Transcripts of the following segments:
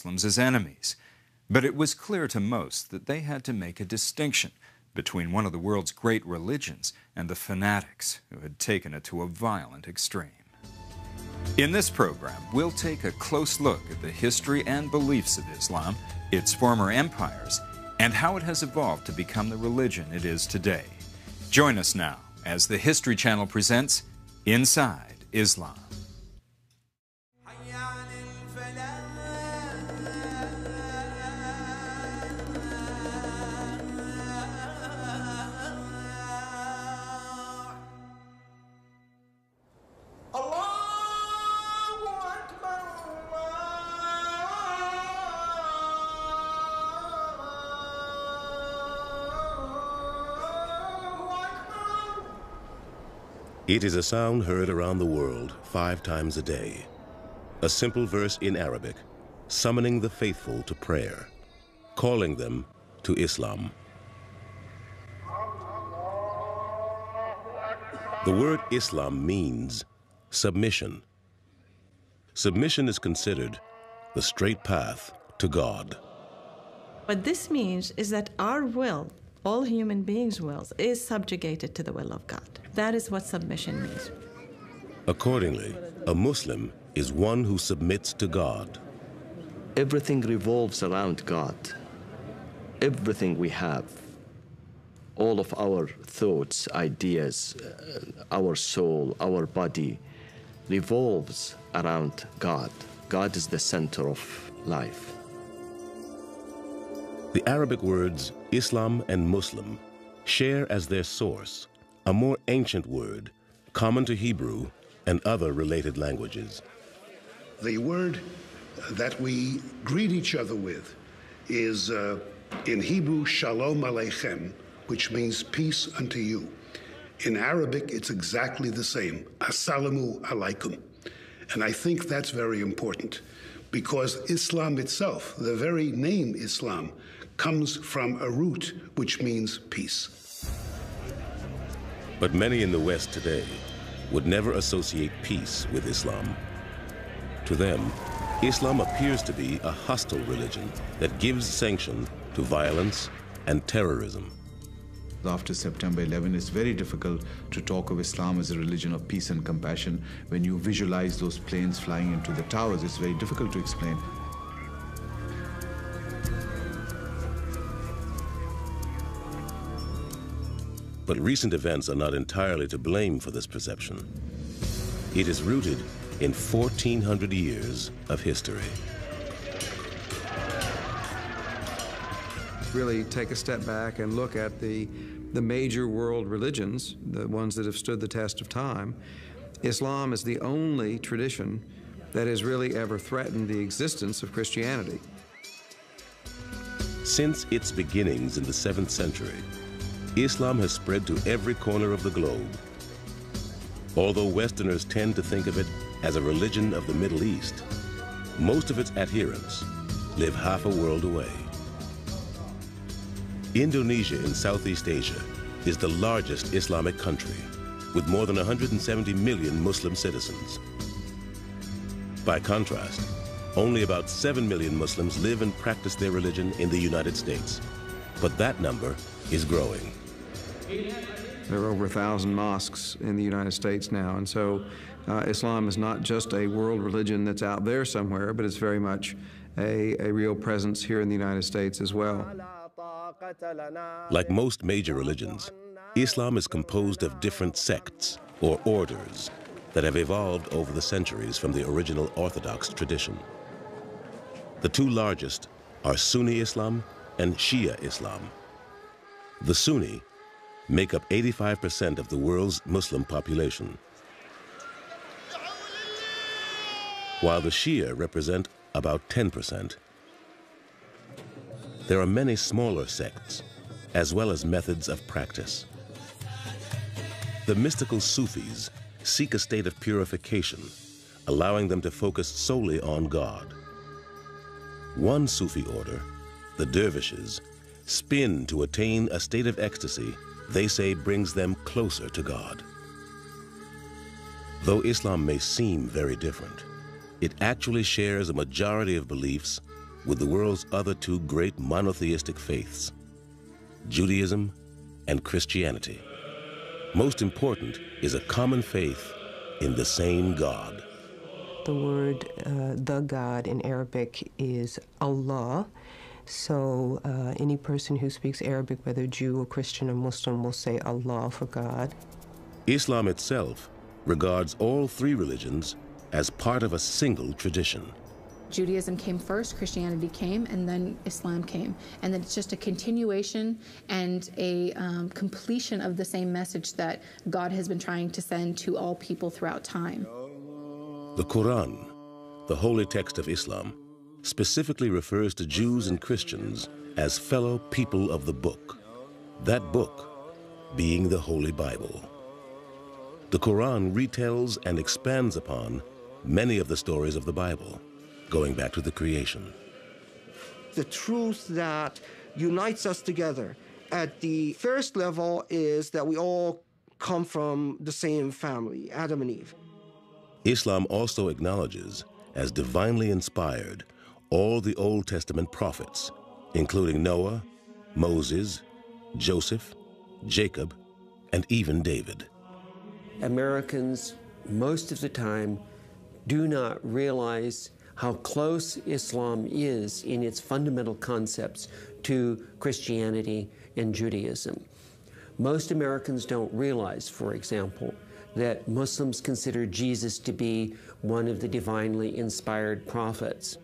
Muslims as enemies. But it was clear to most that they had to make a distinction between one of the world's great religions and the fanatics who had taken it to a violent extreme. In this program, we'll take a close look at the history and beliefs of Islam, its former empires, and how it has evolved to become the religion it is today. Join us now as the History Channel presents Inside Islam. It is a sound heard around the world 5 times a day. A simple verse in Arabic, summoning the faithful to prayer, calling them to Islam. The word Islam means submission. Submission is considered the straight path to God. What this means is that our will, all human beings' wills, is subjugated to the will of God. That is what submission means. Accordingly, a Muslim is one who submits to God. Everything revolves around God. Everything we have, all of our thoughts, ideas, our soul, our body, revolves around God. God is the center of life. The Arabic words Islam and Muslim share as their source a more ancient word common to Hebrew and other related languages. The word that we greet each other with is in Hebrew, Shalom Aleichem, which means peace unto you. In Arabic, it's exactly the same, Assalamu Alaikum. And I think that's very important because Islam itself, the very name Islam, comes from a root which means peace. But many in the West today would never associate peace with Islam. To them, Islam appears to be a hostile religion that gives sanction to violence and terrorism. After September 11, it's very difficult to talk of Islam as a religion of peace and compassion. When you visualize those planes flying into the towers, it's very difficult to explain. But recent events are not entirely to blame for this perception. It is rooted in 1,400 years of history. Really take a step back and look at the major world religions, the ones that have stood the test of time. Islam is the only tradition that has really ever threatened the existence of Christianity. Since its beginnings in the 7th century, Islam has spread to every corner of the globe. Although Westerners tend to think of it as a religion of the Middle East, most of its adherents live half a world away. Indonesia in Southeast Asia is the largest Islamic country, with more than 170 million Muslim citizens. By contrast, only about 7 million Muslims live and practice their religion in the United States, but that number is growing. There are over 1,000 mosques in the United States now, and so Islam is not just a world religion that's out there somewhere, but it's very much a real presence here in the United States as well. Like most major religions, Islam is composed of different sects or orders that have evolved over the centuries from the original Orthodox tradition. The 2 largest are Sunni Islam and Shia Islam. The Sunni make up 85% of the world's Muslim population, while the Shia represent about 10%. There are many smaller sects, as well as methods of practice. The mystical Sufis seek a state of purification, allowing them to focus solely on God. One Sufi order, the dervishes, spin to attain a state of ecstasy they say brings them closer to God. Though Islam may seem very different, it actually shares a majority of beliefs with the world's other two great monotheistic faiths, Judaism and Christianity. Most important is a common faith in the same God. The word the God in Arabic is Allah. So any person who speaks Arabic, whether Jew or Christian or Muslim, will say Allah for God. Islam itself regards all three religions as part of a single tradition. Judaism came first, Christianity came, and then Islam came. And then it's just a continuation and a completion of the same message that God has been trying to send to all people throughout time. The Koran, the holy text of Islam, specifically refers to Jews and Christians as fellow people of the book, that book being the Holy Bible. The Quran retells and expands upon many of the stories of the Bible, going back to the creation. The truth that unites us together at the first level is that we all come from the same family, Adam and Eve. Islam also acknowledges as divinely inspired all the Old Testament prophets, including Noah, Moses, Joseph, Jacob, and even David. Americans, most of the time, do not realize how close Islam is in its fundamental concepts to Christianity and Judaism. Most Americans don't realize, for example, that Muslims consider Jesus to be one of the divinely inspired prophets.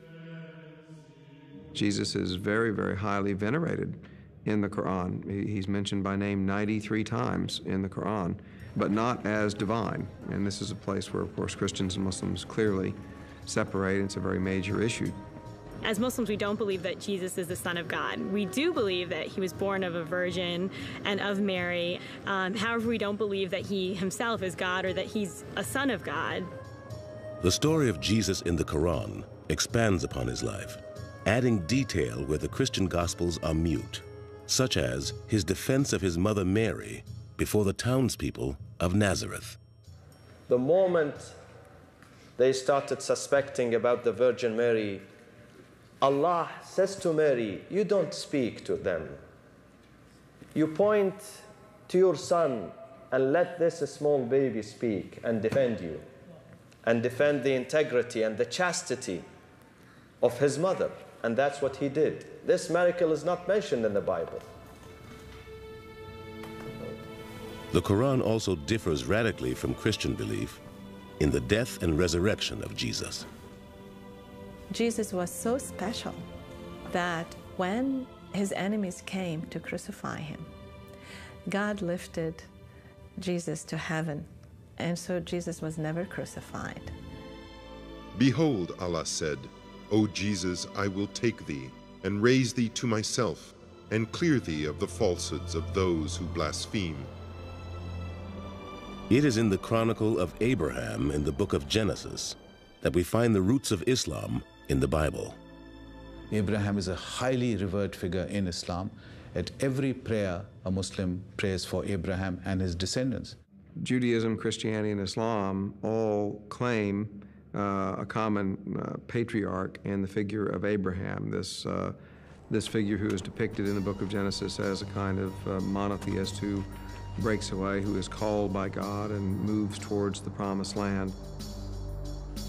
Jesus is very, very highly venerated in the Quran. He's mentioned by name 93 times in the Quran, but not as divine. And this is a place where, of course, Christians and Muslims clearly separate. It's a very major issue. As Muslims, we don't believe that Jesus is the Son of God. We do believe that he was born of a virgin and of Mary. However, we don't believe that he himself is God or that he's a son of God. The story of Jesus in the Quran expands upon his life, adding detail where the Christian Gospels are mute, such as his defense of his mother Mary before the townspeople of Nazareth. The moment they started suspecting about the Virgin Mary, Allah says to Mary, you don't speak to them. You point to your son and let this small baby speak and defend you, and defend the integrity and the chastity of his mother. And that's what he did. This miracle is not mentioned in the Bible. The Quran also differs radically from Christian belief in the death and resurrection of Jesus. Jesus was so special that when his enemies came to crucify him, God lifted Jesus to heaven, and so Jesus was never crucified. Behold, Allah said, O Jesus, I will take thee and raise thee to myself and clear thee of the falsehoods of those who blaspheme. It is in the chronicle of Abraham in the book of Genesis that we find the roots of Islam in the Bible. Abraham is a highly revered figure in Islam. At every prayer, a Muslim prays for Abraham and his descendants. Judaism, Christianity, and Islam all claim a common patriarch in the figure of Abraham, this figure who is depicted in the book of Genesis as a kind of monotheist who breaks away, who is called by God and moves towards the promised land.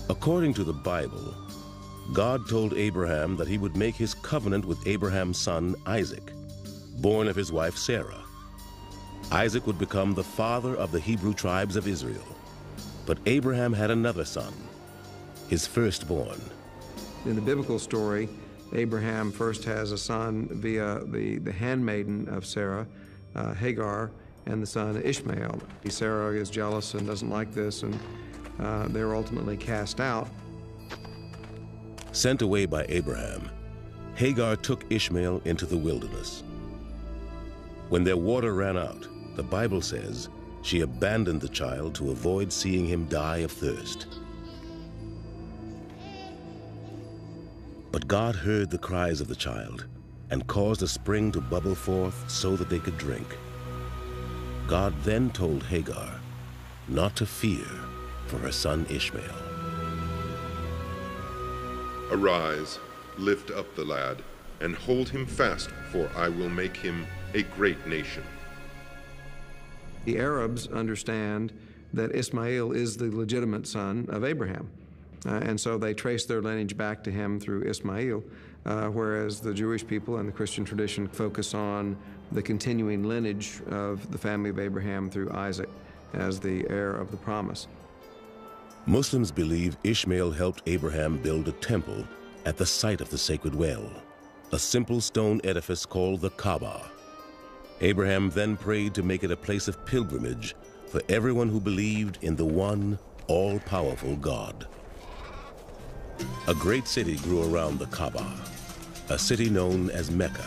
According to the Bible, God told Abraham that he would make his covenant with Abraham's son Isaac, born of his wife Sarah. Isaac would become the father of the Hebrew tribes of Israel. But Abraham had another son, his firstborn. In the biblical story, Abraham first has a son via the handmaiden of Sarah, Hagar, and the son Ishmael. Sarah is jealous and doesn't like this, and they're ultimately cast out. Sent away by Abraham, Hagar took Ishmael into the wilderness. When their water ran out, the Bible says she abandoned the child to avoid seeing him die of thirst. But God heard the cries of the child and caused a spring to bubble forth so that they could drink. God then told Hagar not to fear for her son Ishmael. Arise, lift up the lad, and hold him fast, for I will make him a great nation. The Arabs understand that Ismail is the legitimate son of Abraham. And so they trace their lineage back to him through Ismail, whereas the Jewish people and the Christian tradition focus on the continuing lineage of the family of Abraham through Isaac as the heir of the promise. Muslims believe Ishmael helped Abraham build a temple at the site of the sacred well, a simple stone edifice called the Kaaba. Abraham then prayed to make it a place of pilgrimage for everyone who believed in the one all-powerful God. A great city grew around the Kaaba, a city known as Mecca.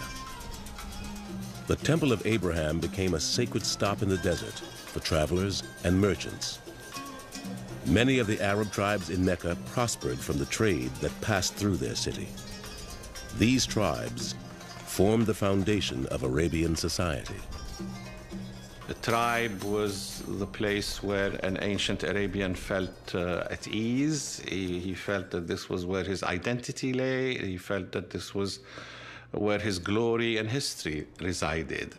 The Temple of Abraham became a sacred stop in the desert for travelers and merchants. Many of the Arab tribes in Mecca prospered from the trade that passed through their city. These tribes formed the foundation of Arabian society. The tribe was the place where an ancient Arabian felt at ease. He felt that this was where his identity lay. He felt that this was where his glory and history resided.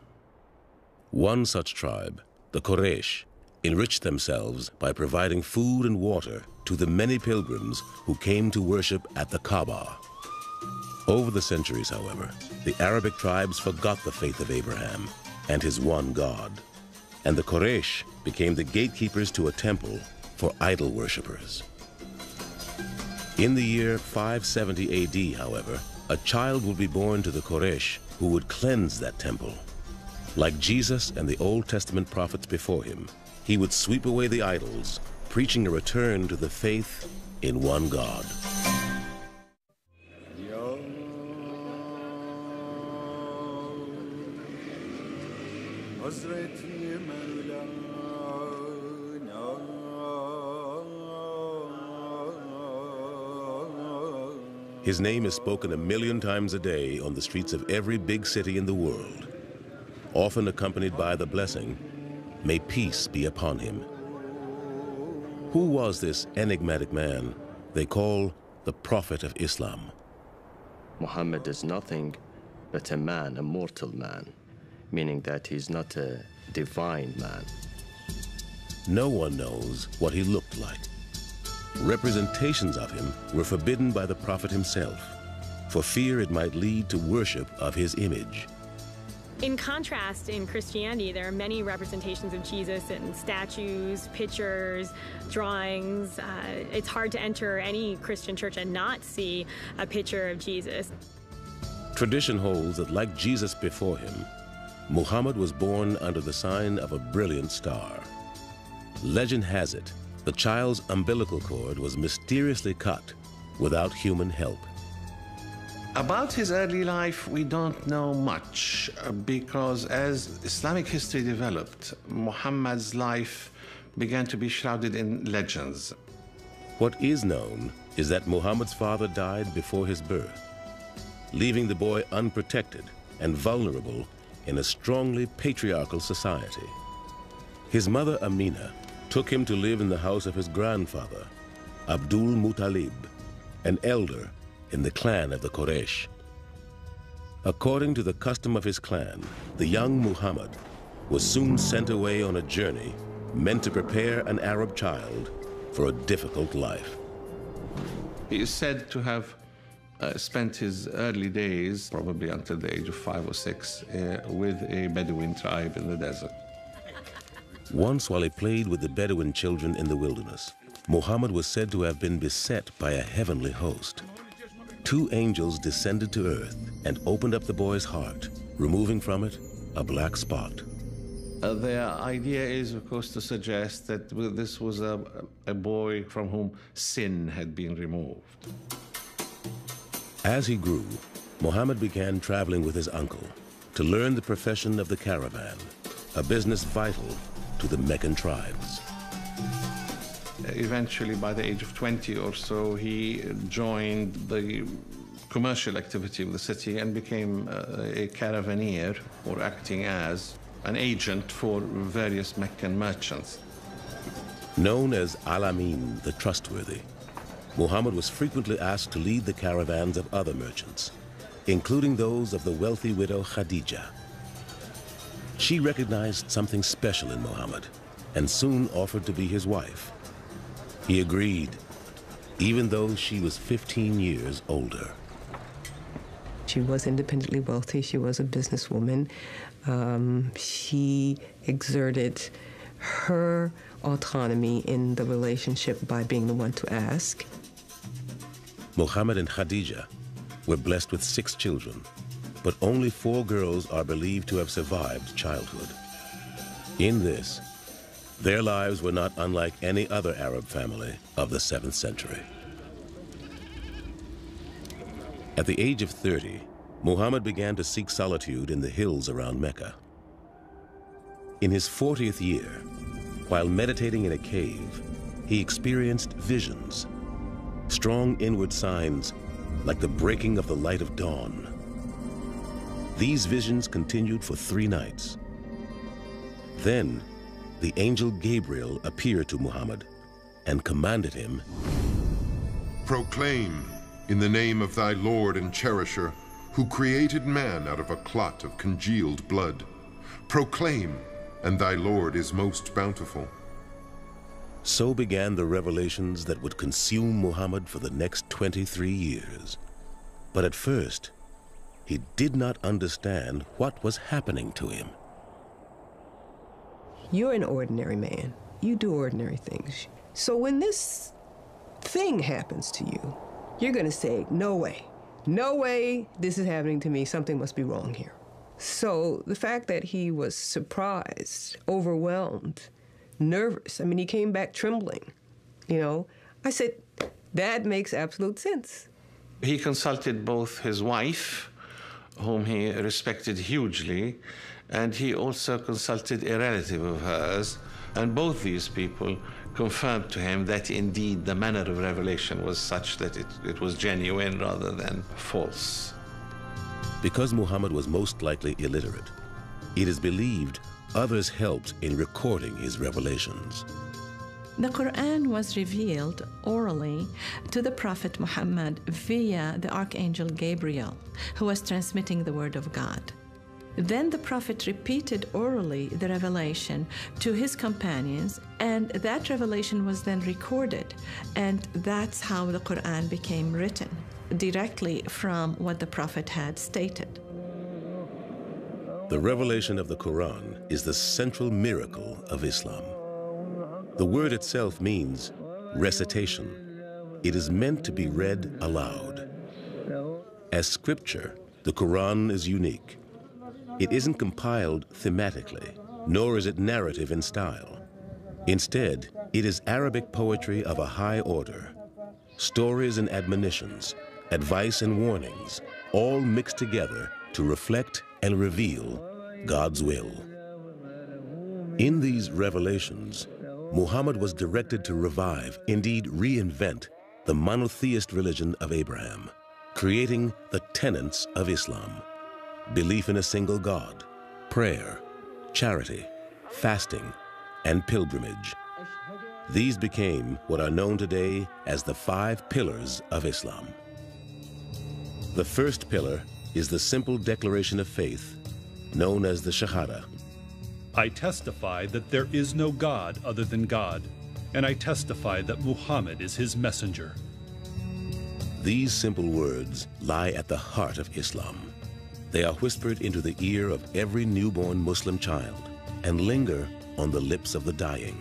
One such tribe, the Quraysh, enriched themselves by providing food and water to the many pilgrims who came to worship at the Kaaba. Over the centuries, however, the Arabic tribes forgot the faith of Abraham and his one God, and the Quraysh became the gatekeepers to a temple for idol worshippers. In the year 570 AD, however, a child would be born to the Quraysh who would cleanse that temple. Like Jesus and the Old Testament prophets before him, he would sweep away the idols, preaching a return to the faith in one God. His name is spoken 1,000,000 times a day on the streets of every big city in the world, often accompanied by the blessing, "May peace be upon him." Who was this enigmatic man they call the Prophet of Islam? Muhammad is nothing but a man, a mortal man, meaning that he's not a divine man. No one knows what he looked like. Representations of him were forbidden by the Prophet himself, for fear it might lead to worship of his image. In contrast, in Christianity, there are many representations of Jesus in statues, pictures, drawings. It's hard to enter any Christian church and not see a picture of Jesus. Tradition holds that, like Jesus before him, Muhammad was born under the sign of a brilliant star. Legend has it, the child's umbilical cord was mysteriously cut without human help. About his early life, we don't know much because as Islamic history developed, Muhammad's life began to be shrouded in legends. What is known is that Muhammad's father died before his birth, leaving the boy unprotected and vulnerable in a strongly patriarchal society. His mother Amina took him to live in the house of his grandfather, Abdul Muttalib, an elder in the clan of the Quraysh. According to the custom of his clan, the young Muhammad was soon sent away on a journey meant to prepare an Arab child for a difficult life. He is said to have spent his early days, probably until the age of 5 or 6, with a Bedouin tribe in the desert. Once, while he played with the Bedouin children in the wilderness, Muhammad was said to have been beset by a heavenly host. 2 angels descended to earth and opened up the boy's heart, removing from it a black spot. The idea is, of course, to suggest that this was a boy from whom sin had been removed. As he grew, Muhammad began traveling with his uncle to learn the profession of the caravan, a business vital to the Meccan tribes. Eventually, by the age of 20 or so, he joined the commercial activity of the city and became a caravaneer, or acting as an agent for various Meccan merchants. Known as Al-Amin, the trustworthy, Muhammad was frequently asked to lead the caravans of other merchants, including those of the wealthy widow Khadija. She recognized something special in Muhammad and soon offered to be his wife. He agreed, even though she was 15 years older. She was independently wealthy. She was a businesswoman. She exerted her autonomy in the relationship by being the one to ask. Muhammad and Khadija were blessed with 6 children, but only 4 girls are believed to have survived childhood. In this, their lives were not unlike any other Arab family of the 7th century. At the age of 30, Muhammad began to seek solitude in the hills around Mecca. In his 40th year, while meditating in a cave, he experienced visions, strong inward signs like the breaking of the light of dawn. These visions continued for 3 nights. Then, the angel Gabriel appeared to Muhammad and commanded him, "Proclaim in the name of thy Lord and Cherisher, who created man out of a clot of congealed blood. Proclaim, and thy Lord is most bountiful." So began the revelations that would consume Muhammad for the next 23 years. But at first, he did not understand what was happening to him. You're an ordinary man. You do ordinary things. So when this thing happens to you, you're going to say, no way this is happening to me. Something must be wrong here. So the fact that he was surprised, overwhelmed, nervous, I mean, he came back trembling, you know, I said, that makes absolute sense. He consulted both his wife, whom he respected hugely, and he also consulted a relative of hers, and both these people confirmed to him that indeed the manner of revelation was such that it was genuine rather than false. Because Muhammad was most likely illiterate, it is believed others helped in recording his revelations. The Quran was revealed orally to the Prophet Muhammad via the Archangel Gabriel, who was transmitting the Word of God. Then the Prophet repeated orally the revelation to his companions, and that revelation was then recorded, and that's how the Quran became written, directly from what the Prophet had stated. The revelation of the Quran is the central miracle of Islam. The word itself means recitation. It is meant to be read aloud. As scripture, the Quran is unique. It isn't compiled thematically, nor is it narrative in style. Instead, it is Arabic poetry of a high order. Stories and admonitions, advice and warnings, all mixed together to reflect and reveal God's will. In these revelations, Muhammad was directed to revive, indeed reinvent, the monotheist religion of Abraham, creating the tenets of Islam: belief in a single God, prayer, charity, fasting, and pilgrimage. These became what are known today as the 5 pillars of Islam. The first pillar is the simple declaration of faith, known as the Shahada. I testify that there is no God other than God, and I testify that Muhammad is his messenger. These simple words lie at the heart of Islam. They are whispered into the ear of every newborn Muslim child and linger on the lips of the dying.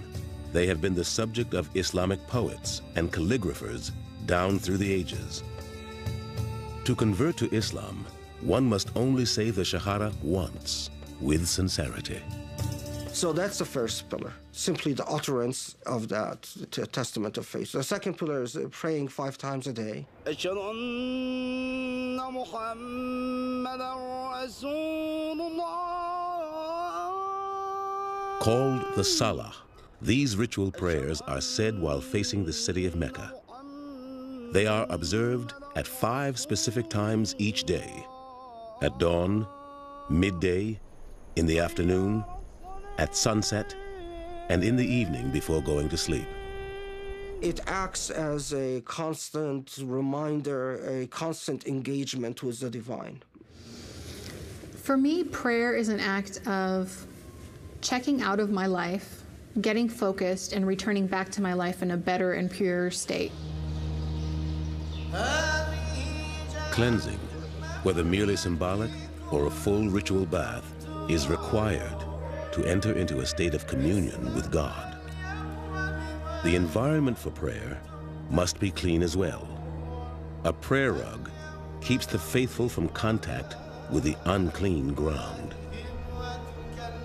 They have been the subject of Islamic poets and calligraphers down through the ages. To convert to Islam, one must only say the Shahada once, with sincerity. So that's the first pillar, simply the utterance of that testament of faith. The second pillar is praying 5 times a day. Called the Salah, these ritual prayers are said while facing the city of Mecca. They are observed at 5 specific times each day: at dawn, midday, in the afternoon, at sunset, and in the evening before going to sleep. It acts as a constant reminder, a constant engagement with the divine. For me, prayer is an act of checking out of my life, getting focused, and returning back to my life in a better and purer state. Cleansing, whether merely symbolic or a full ritual bath, is required to enter into a state of communion with God. The environment for prayer must be clean as well. A prayer rug keeps the faithful from contact with the unclean ground.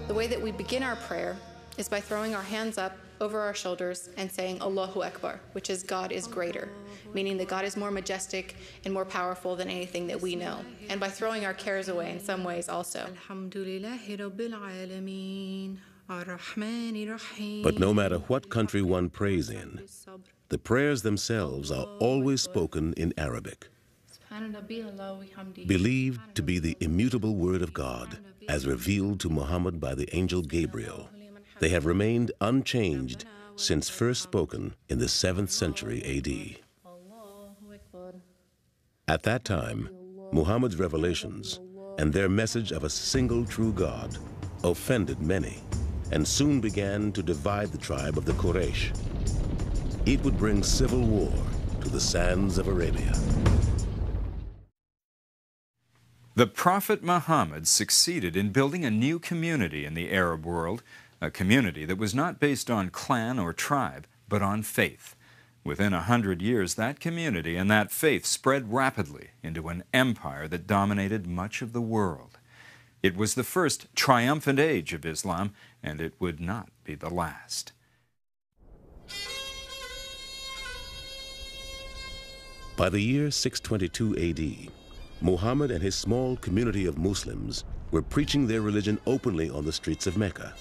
The way that we begin our prayer is by throwing our hands up over our shoulders and saying Allahu Akbar, which is God is greater, meaning that God is more majestic and more powerful than anything that we know, and by throwing our cares away in some ways also. But no matter what country one prays in, the prayers themselves are always spoken in Arabic, believed to be the immutable word of God as revealed to Muhammad by the angel Gabriel. They have remained unchanged since first spoken in the 7th century AD. At that time, Muhammad's revelations and their message of a single true God offended many and soon began to divide the tribe of the Quraysh. It would bring civil war to the sands of Arabia. The Prophet Muhammad succeeded in building a new community in the Arab world, a community that was not based on clan or tribe, but on faith. Within 100 years, that community and that faith spread rapidly into an empire that dominated much of the world. It was the first triumphant age of Islam, and it would not be the last. By the year 622 AD, Muhammad and his small community of Muslims were preaching their religion openly on the streets of Mecca.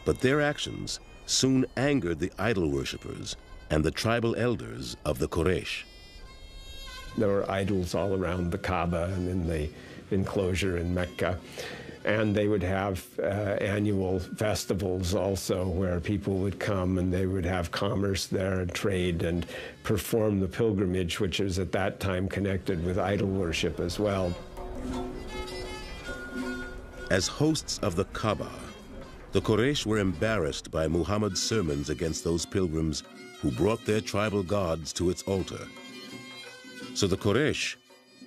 But their actions soon angered the idol worshippers and the tribal elders of the Quraysh. There were idols all around the Kaaba and in the enclosure in Mecca. And they would have annual festivals also where people would come and they would have commerce there and trade and perform the pilgrimage, which was at that time connected with idol worship as well. As hosts of the Kaaba, the Quraysh were embarrassed by Muhammad's sermons against those pilgrims who brought their tribal gods to its altar. So the Quraysh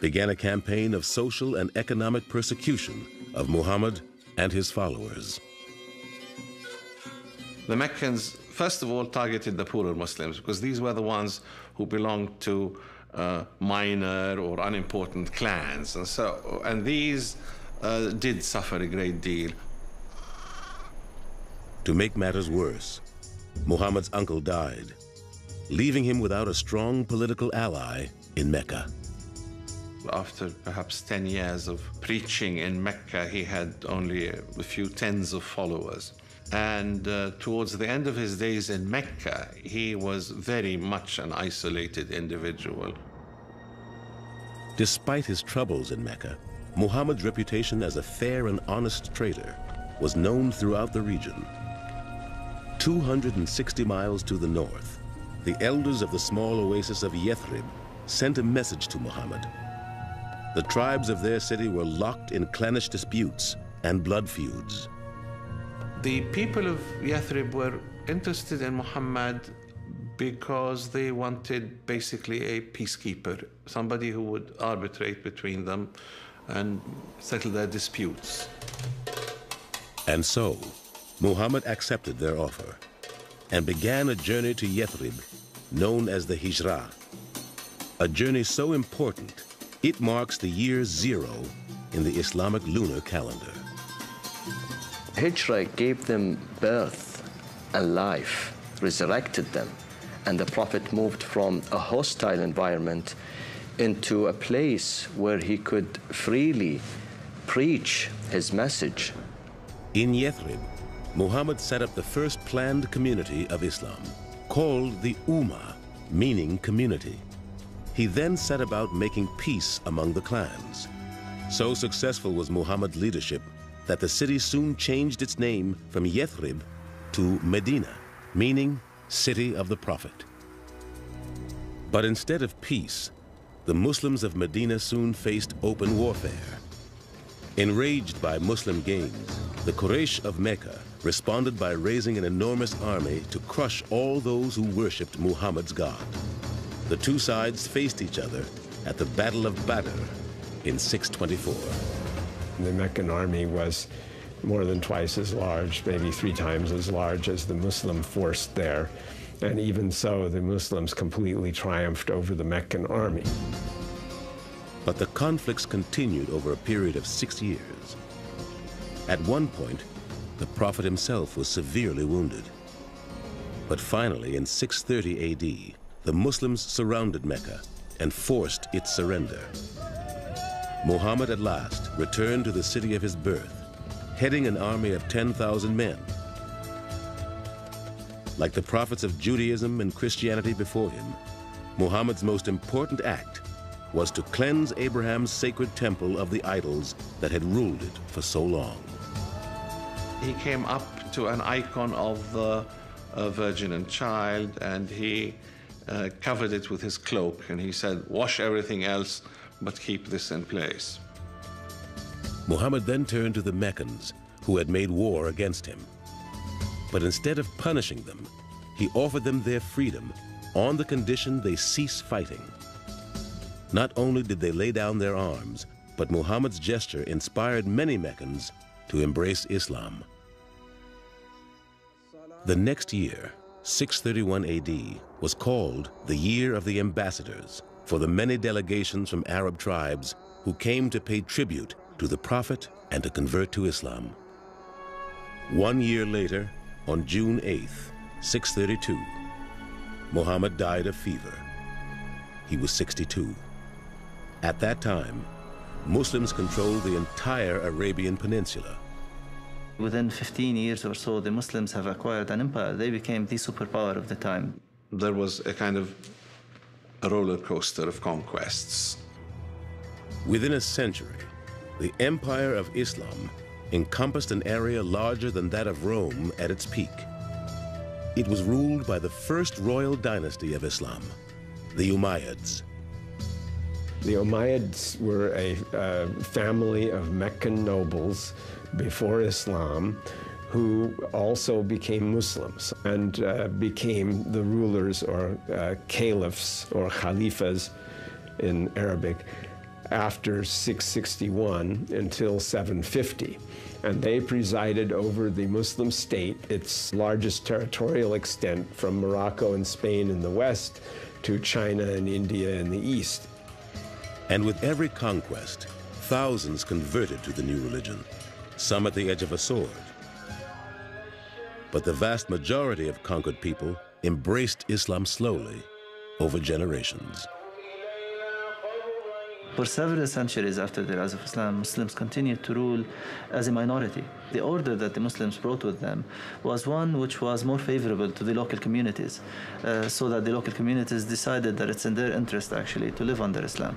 began a campaign of social and economic persecution of Muhammad and his followers. The Meccans, first of all, targeted the poorer Muslims because these were the ones who belonged to minor or unimportant clans. And these did suffer a great deal. To make matters worse, Muhammad's uncle died, leaving him without a strong political ally in Mecca. After perhaps 10 years of preaching in Mecca, he had only a few tens of followers. And towards the end of his days in Mecca, he was very much an isolated individual. Despite his troubles in Mecca, Muhammad's reputation as a fair and honest trader was known throughout the region. 260 miles to the north, the elders of the small oasis of Yathrib sent a message to Muhammad. The tribes of their city were locked in clannish disputes and blood feuds. The people of Yathrib were interested in Muhammad because they wanted basically a peacekeeper, somebody who would arbitrate between them and settle their disputes. And so, Muhammad accepted their offer and began a journey to Yathrib, known as the Hijrah, a journey so important it marks the year 0 in the Islamic lunar calendar. Hijrah gave them birth and life, resurrected them, and the Prophet moved from a hostile environment into a place where he could freely preach his message. In Yathrib, Muhammad set up the first planned community of Islam, called the Ummah, meaning community. He then set about making peace among the clans. So successful was Muhammad's leadership that the city soon changed its name from Yathrib to Medina, meaning City of the Prophet. But instead of peace, the Muslims of Medina soon faced open warfare. Enraged by Muslim gains, the Quraysh of Mecca responded by raising an enormous army to crush all those who worshipped Muhammad's God. The two sides faced each other at the Battle of Badr in 624. The Meccan army was more than twice as large, maybe 3 times as large as the Muslim force there. And even so, the Muslims completely triumphed over the Meccan army. But the conflicts continued over a period of 6 years. At one point, the Prophet himself was severely wounded. But finally, in 630 AD, the Muslims surrounded Mecca and forced its surrender. Muhammad at last returned to the city of his birth, heading an army of 10,000 men. Like the prophets of Judaism and Christianity before him, Muhammad's most important act was to cleanse Abraham's sacred temple of the idols that had ruled it for so long. He came up to an icon of the Virgin and Child, and he covered it with his cloak, and he said, "Wash everything else, but keep this in place." Muhammad then turned to the Meccans, who had made war against him. But instead of punishing them, he offered them their freedom on the condition they cease fighting. Not only did they lay down their arms, but Muhammad's gesture inspired many Meccans to embrace Islam. The next year, 631 AD, was called the Year of the Ambassadors for the many delegations from Arab tribes who came to pay tribute to the Prophet and to convert to Islam. 1 year later, on June 8th, 632, Muhammad died of fever. He was 62. At that time, Muslims controlled the entire Arabian Peninsula. Within 15 years or so, the Muslims have acquired an empire. They became the superpower of the time. There was a kind of a roller coaster of conquests. Within a century, the Empire of Islam encompassed an area larger than that of Rome at its peak. It was ruled by the first royal dynasty of Islam, the Umayyads. The Umayyads were a family of Meccan nobles before Islam who also became Muslims and became the rulers or caliphs or khalifas in Arabic after 661 until 750. And they presided over the Muslim state, its largest territorial extent from Morocco and Spain in the west to China and India in the east. And with every conquest, thousands converted to the new religion, some at the edge of a sword. But the vast majority of conquered people embraced Islam slowly over generations. For several centuries after the rise of Islam, Muslims continued to rule as a minority. The order that the Muslims brought with them was one which was more favorable to the local communities, so that the local communities decided that it's in their interest, actually, to live under Islam.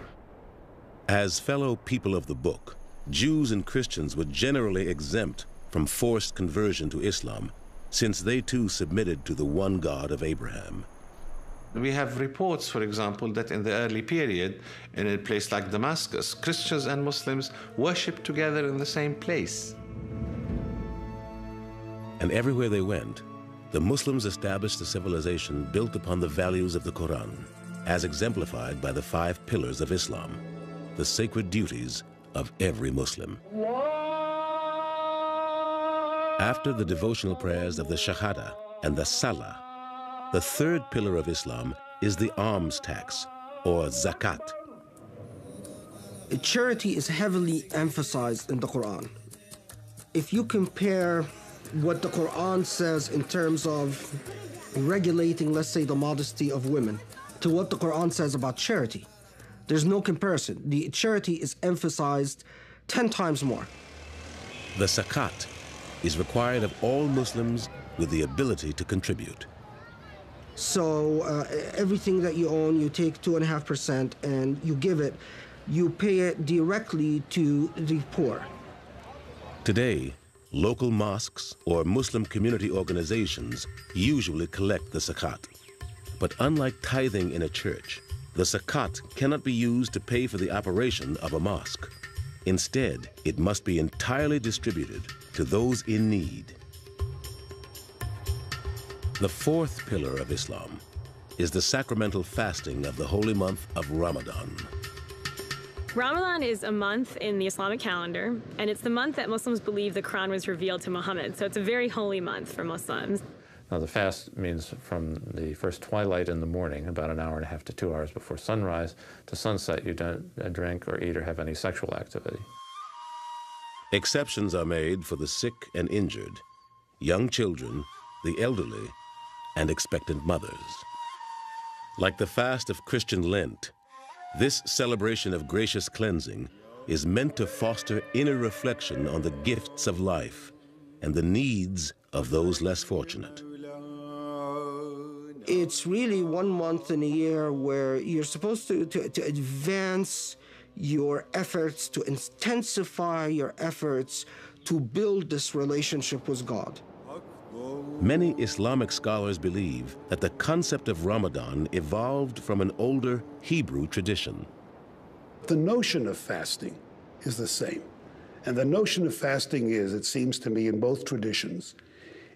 As fellow people of the book, Jews and Christians were generally exempt from forced conversion to Islam, since they too submitted to the one God of Abraham. We have reports, for example, that in the early period, in a place like Damascus, Christians and Muslims worshipped together in the same place. And everywhere they went, the Muslims established a civilization built upon the values of the Koran, as exemplified by the 5 pillars of Islam, the sacred duties of every Muslim. After the devotional prayers of the Shahada and the Salah, the 3rd pillar of Islam is the alms tax, or zakat. Charity is heavily emphasized in the Quran. If you compare what the Quran says in terms of regulating, let's say, the modesty of women, to what the Quran says about charity, there's no comparison. The charity is emphasized 10 times more. The zakat is required of all Muslims with the ability to contribute. So everything that you own, you take 2.5% and you give it. You pay it directly to the poor. Today, local mosques or Muslim community organizations usually collect the zakat. But unlike tithing in a church, the zakat cannot be used to pay for the operation of a mosque. Instead, it must be entirely distributed to those in need. The fourth pillar of Islam is the sacramental fasting of the holy month of Ramadan. Ramadan is a month in the Islamic calendar, and it's the month that Muslims believe the Quran was revealed to Muhammad, so it's a very holy month for Muslims. Now, the fast means from the first twilight in the morning, about an hour and a half to 2 hours before sunrise, to sunset, you don't drink or eat or have any sexual activity. Exceptions are made for the sick and injured, young children, the elderly, and expectant mothers. Like the fast of Christian Lent, this celebration of gracious cleansing is meant to foster inner reflection on the gifts of life and the needs of those less fortunate. It's really 1 month in a year where you're supposed to advance your efforts, to intensify your efforts to build this relationship with God. Many Islamic scholars believe that the concept of Ramadan evolved from an older Hebrew tradition. The notion of fasting is the same. And the notion of fasting is, it seems to me, in both traditions,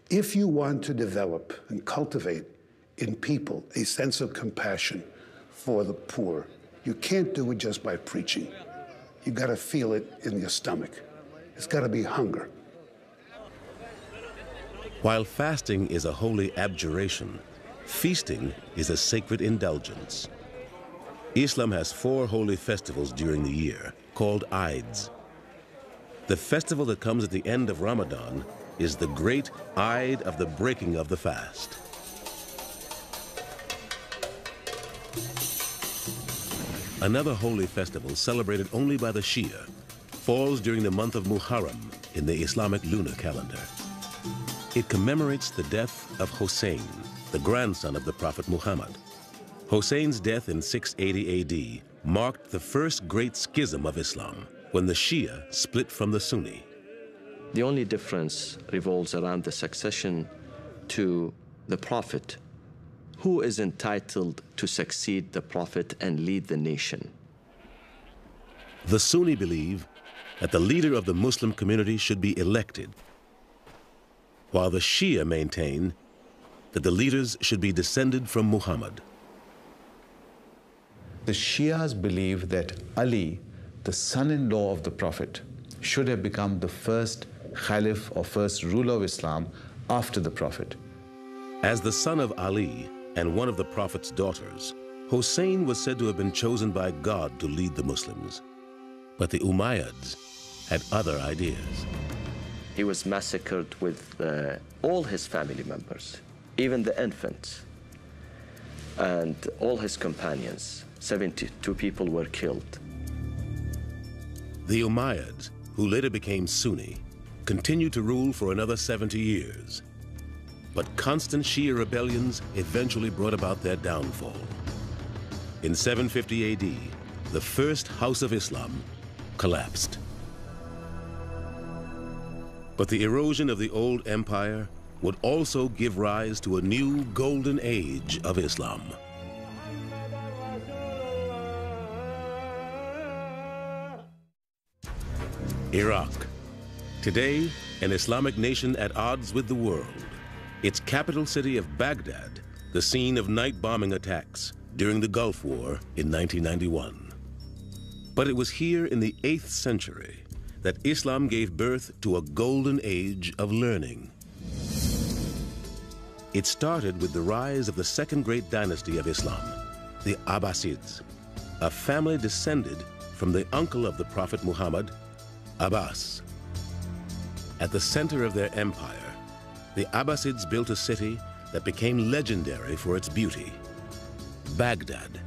if you want to develop and cultivate in people a sense of compassion for the poor, you can't do it just by preaching. You've got to feel it in your stomach. It's got to be hunger. While fasting is a holy abjuration, feasting is a sacred indulgence. Islam has 4 holy festivals during the year, called Eids. The festival that comes at the end of Ramadan is the great Eid of the breaking of the fast. Another holy festival celebrated only by the Shia falls during the month of Muharram in the Islamic lunar calendar. It commemorates the death of Hussein, the grandson of the Prophet Muhammad. Hussein's death in 680 AD marked the first great schism of Islam, when the Shia split from the Sunni. The only difference revolves around the succession to the Prophet. Who is entitled to succeed the Prophet and lead the nation? The Sunni believe that the leader of the Muslim community should be elected, while the Shia maintain that the leaders should be descended from Muhammad. The Shias believe that Ali, the son-in-law of the Prophet, should have become the first Caliph or first ruler of Islam after the Prophet. As the son of Ali and one of the Prophet's daughters, Hussein was said to have been chosen by God to lead the Muslims. But the Umayyads had other ideas. He was massacred with all his family members, even the infants, and all his companions. 72 people were killed. The Umayyads, who later became Sunni, continued to rule for another 70 years. But constant Shia rebellions eventually brought about their downfall. In 750 AD, the first House of Islam collapsed. But the erosion of the old empire would also give rise to a new golden age of Islam. Iraq, today an Islamic nation at odds with the world. Its capital city of Baghdad, the scene of night bombing attacks during the Gulf War in 1991. But it was here in the 8th century that Islam gave birth to a golden age of learning. It started with the rise of the second great dynasty of Islam, the Abbasids, a family descended from the uncle of the Prophet Muhammad, Abbas. At the center of their empire, the Abbasids built a city that became legendary for its beauty, Baghdad.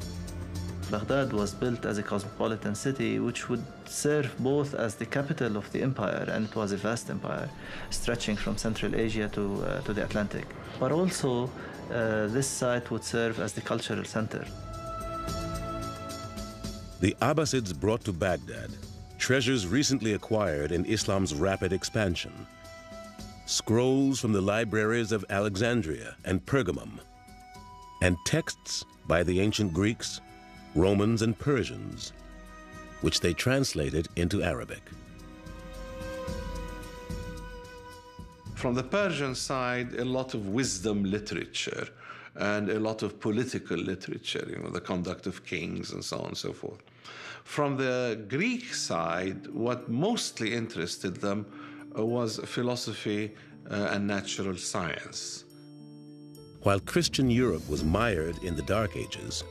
Baghdad was built as a cosmopolitan city which would serve both as the capital of the empire, and it was a vast empire stretching from Central Asia to the Atlantic. But also, this site would serve as the cultural center. The Abbasids brought to Baghdad treasures recently acquired in Islam's rapid expansion. Scrolls from the libraries of Alexandria and Pergamum, and texts by the ancient Greeks, Romans, and Persians, which they translated into Arabic. From the Persian side, a lot of wisdom literature and a lot of political literature, the conduct of kings and so on and so forth. From the Greek side, what mostly interested them was philosophy and natural science. While Christian Europe was mired in the Dark Ages,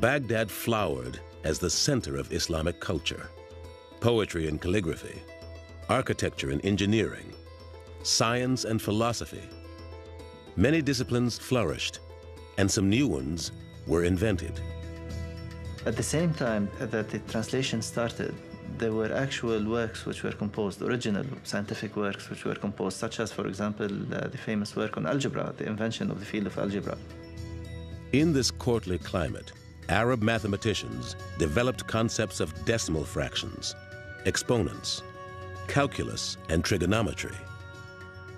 Baghdad flowered as the center of Islamic culture. Poetry and calligraphy, architecture and engineering, science and philosophy. Many disciplines flourished, and some new ones were invented. At the same time that the translation started, there were actual works which were composed, original scientific works which were composed, such as, for example, the famous work on algebra, the invention of the field of algebra. In this courtly climate, Arab mathematicians developed concepts of decimal fractions, exponents, calculus, and trigonometry.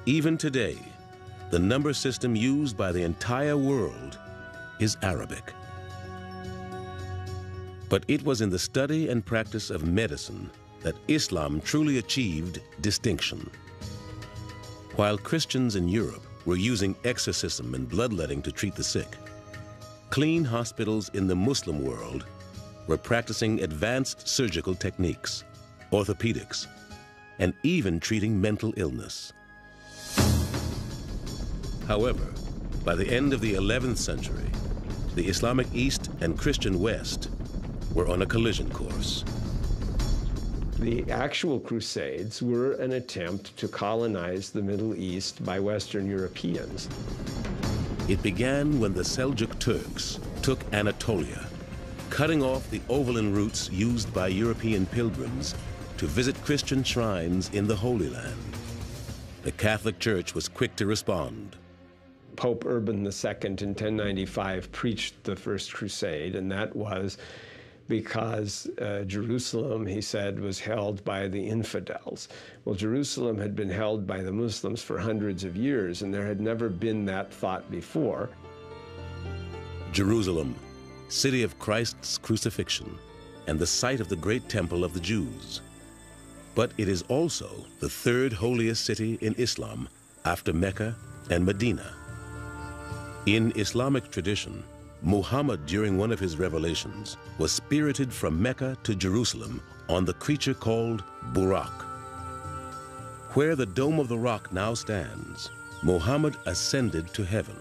Even today, the number system used by the entire world is Arabic. But it was in the study and practice of medicine that Islam truly achieved distinction. While Christians in Europe were using exorcism and bloodletting to treat the sick, clean hospitals in the Muslim world were practicing advanced surgical techniques, orthopedics, and even treating mental illness. However, by the end of the 11th century, the Islamic East and Christian West were on a collision course. The actual Crusades were an attempt to colonize the Middle East by Western Europeans. It began when the Seljuk Turks took Anatolia, cutting off the overland routes used by European pilgrims to visit Christian shrines in the Holy Land. The Catholic Church was quick to respond. Pope Urban II in 1095 preached the First Crusade, and that was because Jerusalem, he said, was held by the infidels. Well, Jerusalem had been held by the Muslims for hundreds of years, and there had never been that thought before. Jerusalem, city of Christ's crucifixion, and the site of the great temple of the Jews. But it is also the third holiest city in Islam after Mecca and Medina. In Islamic tradition, Muhammad, during one of his revelations, was spirited from Mecca to Jerusalem on the creature called Burak. Where the Dome of the Rock now stands, Muhammad ascended to heaven.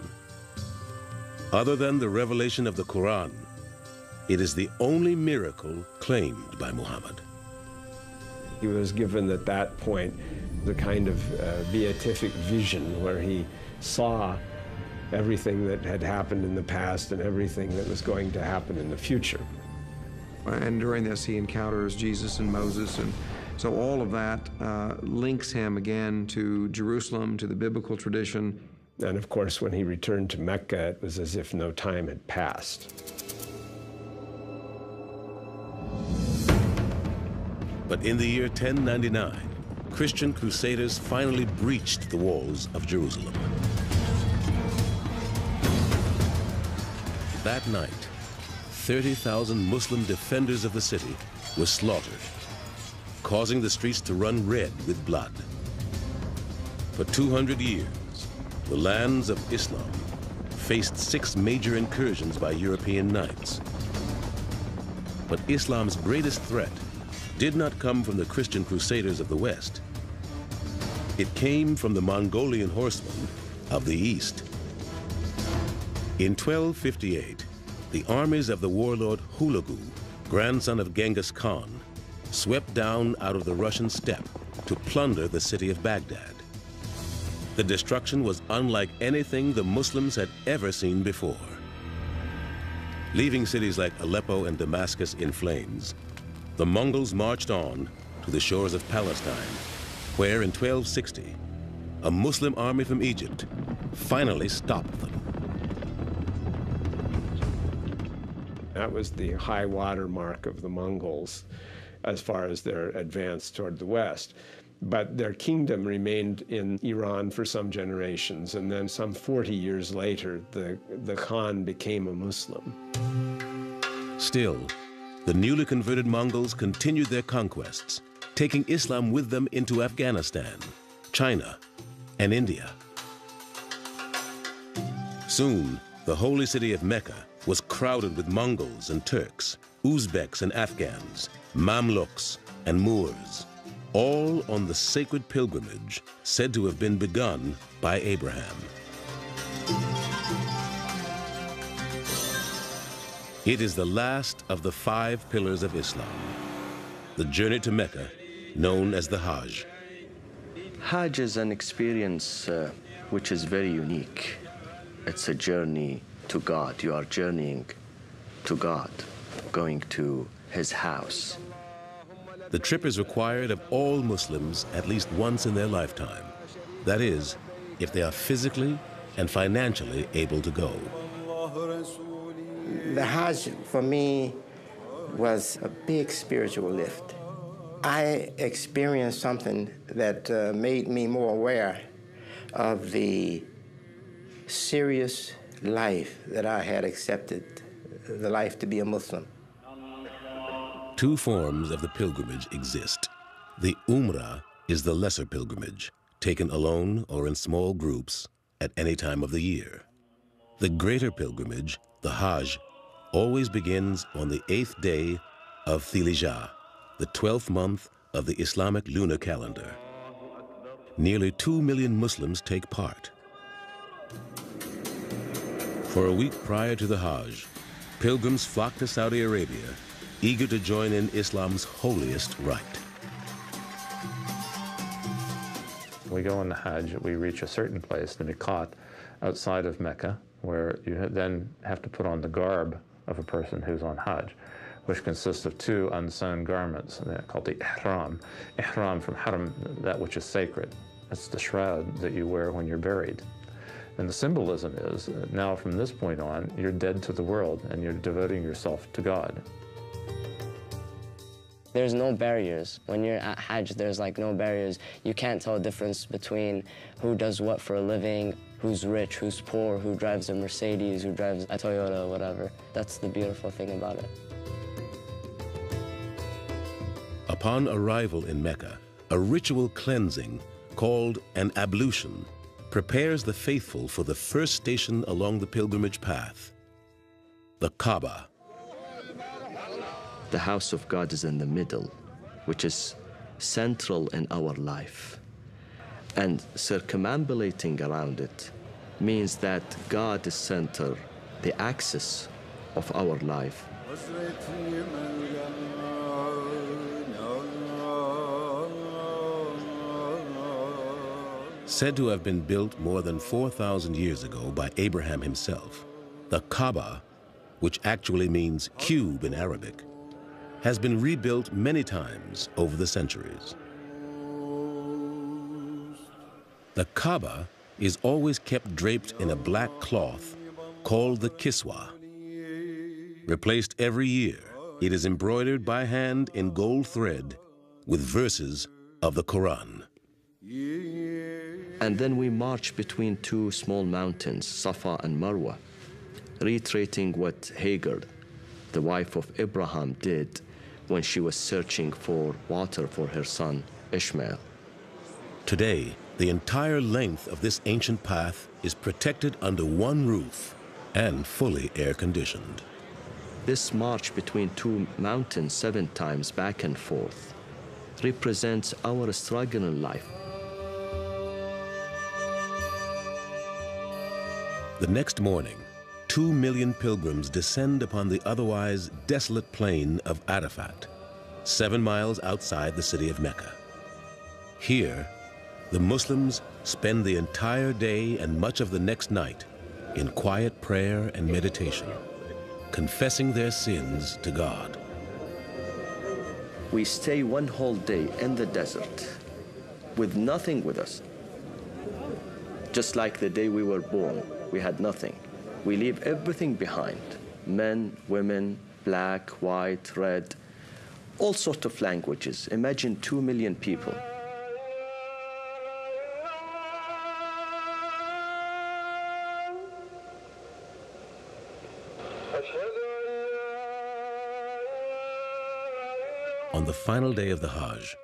Other than the revelation of the Koran, it is the only miracle claimed by Muhammad. He was given at that point the kind of beatific vision where he saw everything that had happened in the past and everything that was going to happen in the future. And during this, he encounters Jesus and Moses, and so all of that links him again to Jerusalem, to the biblical tradition. And of course, when he returned to Mecca, it was as if no time had passed. But in the year 1099, Christian crusaders finally breached the walls of Jerusalem. That night, 30,000 Muslim defenders of the city were slaughtered, causing the streets to run red with blood. For 200 years, the lands of Islam faced 6 major incursions by European knights. But Islam's greatest threat did not come from the Christian crusaders of the West. It came from the Mongolian horsemen of the East. In 1258, the armies of the warlord Hulagu, grandson of Genghis Khan, swept down out of the Russian steppe to plunder the city of Baghdad. The destruction was unlike anything the Muslims had ever seen before. Leaving cities like Aleppo and Damascus in flames, the Mongols marched on to the shores of Palestine, where in 1260, a Muslim army from Egypt finally stopped them. That was the high water mark of the Mongols as far as their advance toward the West. But their kingdom remained in Iran for some generations, and then some 40 years later, the Khan became a Muslim. Still, the newly converted Mongols continued their conquests, taking Islam with them into Afghanistan, China, and India. Soon, the holy city of Mecca was crowded with Mongols and Turks, Uzbeks and Afghans, Mamluks and Moors, all on the sacred pilgrimage said to have been begun by Abraham. It is the last of the 5 pillars of Islam, the journey to Mecca, known as the Hajj. Hajj is an experience which is very unique. It's a journey to God. You are journeying to God, going to His house. The trip is required of all Muslims at least once in their lifetime. That is, if they are physically and financially able to go. The Hajj, for me, was a big spiritual lift. I experienced something that made me more aware of the serious life that I had accepted, the life to be a Muslim. 2 forms of the pilgrimage exist. The Umrah is the lesser pilgrimage, taken alone or in small groups at any time of the year. The greater pilgrimage, the Hajj, always begins on the 8th day of Dhul-Hijjah, the 12th month of the Islamic lunar calendar. Nearly 2 million Muslims take part. For a week prior to the Hajj, pilgrims flock to Saudi Arabia, eager to join in Islam's holiest rite. We go on the Hajj, we reach a certain place, the Miqat, outside of Mecca, where you then have to put on the garb of a person who's on Hajj, which consists of 2 unsewn garments called the ihram. Ihram from haram, that which is sacred. That's the shroud that you wear when you're buried. And the symbolism is, now from this point on, you're dead to the world and you're devoting yourself to God. There's no barriers. When you're at Hajj, there's like no barriers. You can't tell the difference between who does what for a living, who's rich, who's poor, who drives a Mercedes, who drives a Toyota, whatever. That's the beautiful thing about it. Upon arrival in Mecca, a ritual cleansing called an ablution prepares the faithful for the first station along the pilgrimage path, the Kaaba. The house of God is in the middle, which is central in our life. And circumambulating around it means that God is center, the axis of our life. Said to have been built more than 4,000 years ago by Abraham himself, the Kaaba, which actually means cube in Arabic, has been rebuilt many times over the centuries. The Kaaba is always kept draped in a black cloth called the kiswa. Replaced every year, it is embroidered by hand in gold thread with verses of the Koran. And then we march between 2 small mountains, Safa and Marwa, reiterating what Hagar, the wife of Abraham, did when she was searching for water for her son, Ishmael. Today, the entire length of this ancient path is protected under one roof and fully air-conditioned. This march between 2 mountains 7 times back and forth represents our struggle in life. The next morning, 2 million pilgrims descend upon the otherwise desolate plain of Arafat, 7 miles outside the city of Mecca. Here, the Muslims spend the entire day and much of the next night in quiet prayer and meditation, confessing their sins to God. We stay 1 whole day in the desert with nothing with us. Just like the day we were born, we had nothing. We leave everything behind. Men, women, black, white, red, all sorts of languages. Imagine 2 million people. On the final day of the Hajj,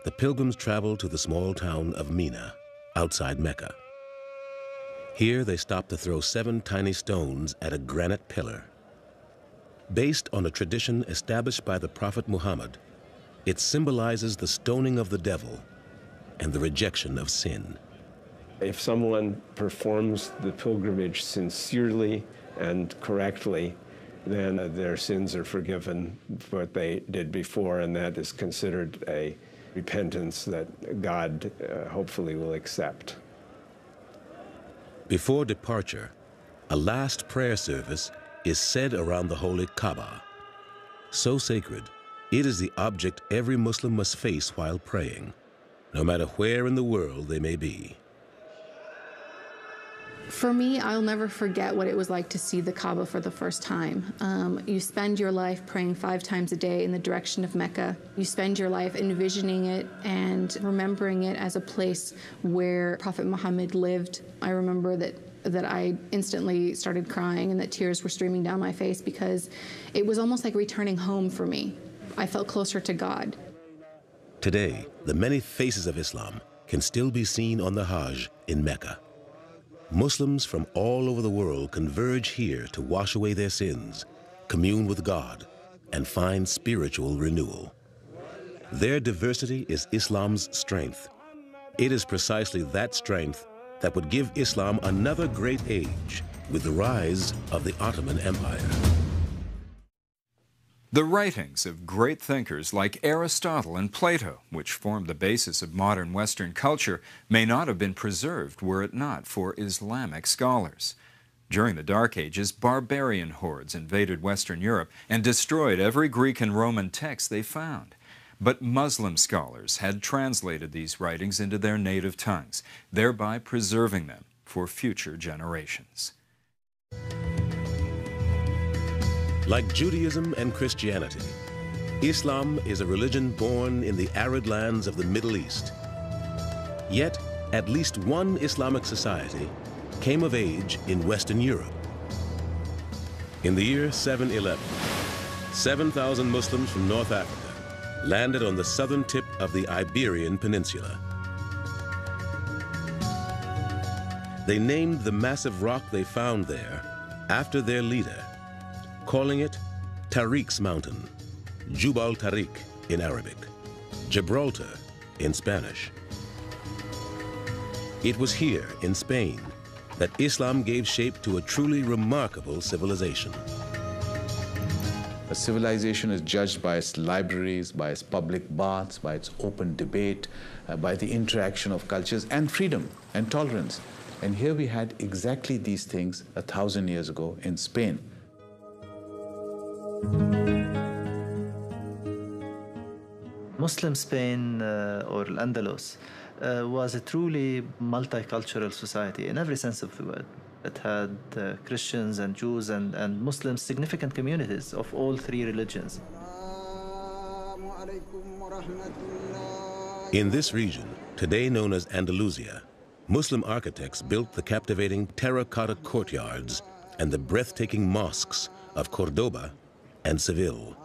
the pilgrims travel to the small town of Mina, outside Mecca. Here they stop to throw 7 tiny stones at a granite pillar. Based on a tradition established by the Prophet Muhammad, it symbolizes the stoning of the devil and the rejection of sin. If someone performs the pilgrimage sincerely and correctly, then their sins are forgiven for what they did before, and that is considered a repentance that God hopefully will accept. Before departure, a last prayer service is said around the holy Kaaba. So sacred, it is the object every Muslim must face while praying, no matter where in the world they may be. For me, I'll never forget what it was like to see the Kaaba for the first time. You spend your life praying 5 times a day in the direction of Mecca. You spend your life envisioning it and remembering it as a place where Prophet Muhammad lived. I remember that I instantly started crying and that tears were streaming down my face because it was almost like returning home for me. I felt closer to God. Today, the many faces of Islam can still be seen on the Hajj in Mecca. Muslims from all over the world converge here to wash away their sins, commune with God, and find spiritual renewal. Their diversity is Islam's strength. It is precisely that strength that would give Islam another great age with the rise of the Ottoman Empire. The writings of great thinkers like Aristotle and Plato, which formed the basis of modern Western culture, may not have been preserved were it not for Islamic scholars. During the Dark Ages, barbarian hordes invaded Western Europe and destroyed every Greek and Roman text they found. But Muslim scholars had translated these writings into their native tongues, thereby preserving them for future generations. Like Judaism and Christianity, Islam is a religion born in the arid lands of the Middle East. Yet, at least one Islamic society came of age in Western Europe. In the year 711, 7,000 Muslims from North Africa landed on the southern tip of the Iberian Peninsula. They named the massive rock they found there after their leader, calling it Tariq's Mountain, Jubal Tariq in Arabic, Gibraltar in Spanish. It was here in Spain that Islam gave shape to a truly remarkable civilization. A civilization is judged by its libraries, by its public baths, by its open debate, by the interaction of cultures and freedom and tolerance. And here we had exactly these things 1,000 years ago in Spain. Muslim Spain or Al-Andalus was a truly multicultural society in every sense of the word. It had Christians and Jews and Muslims, significant communities of all 3 religions. In this region, today known as Andalusia, Muslim architects built the captivating terracotta courtyards and the breathtaking mosques of Cordoba and Seville.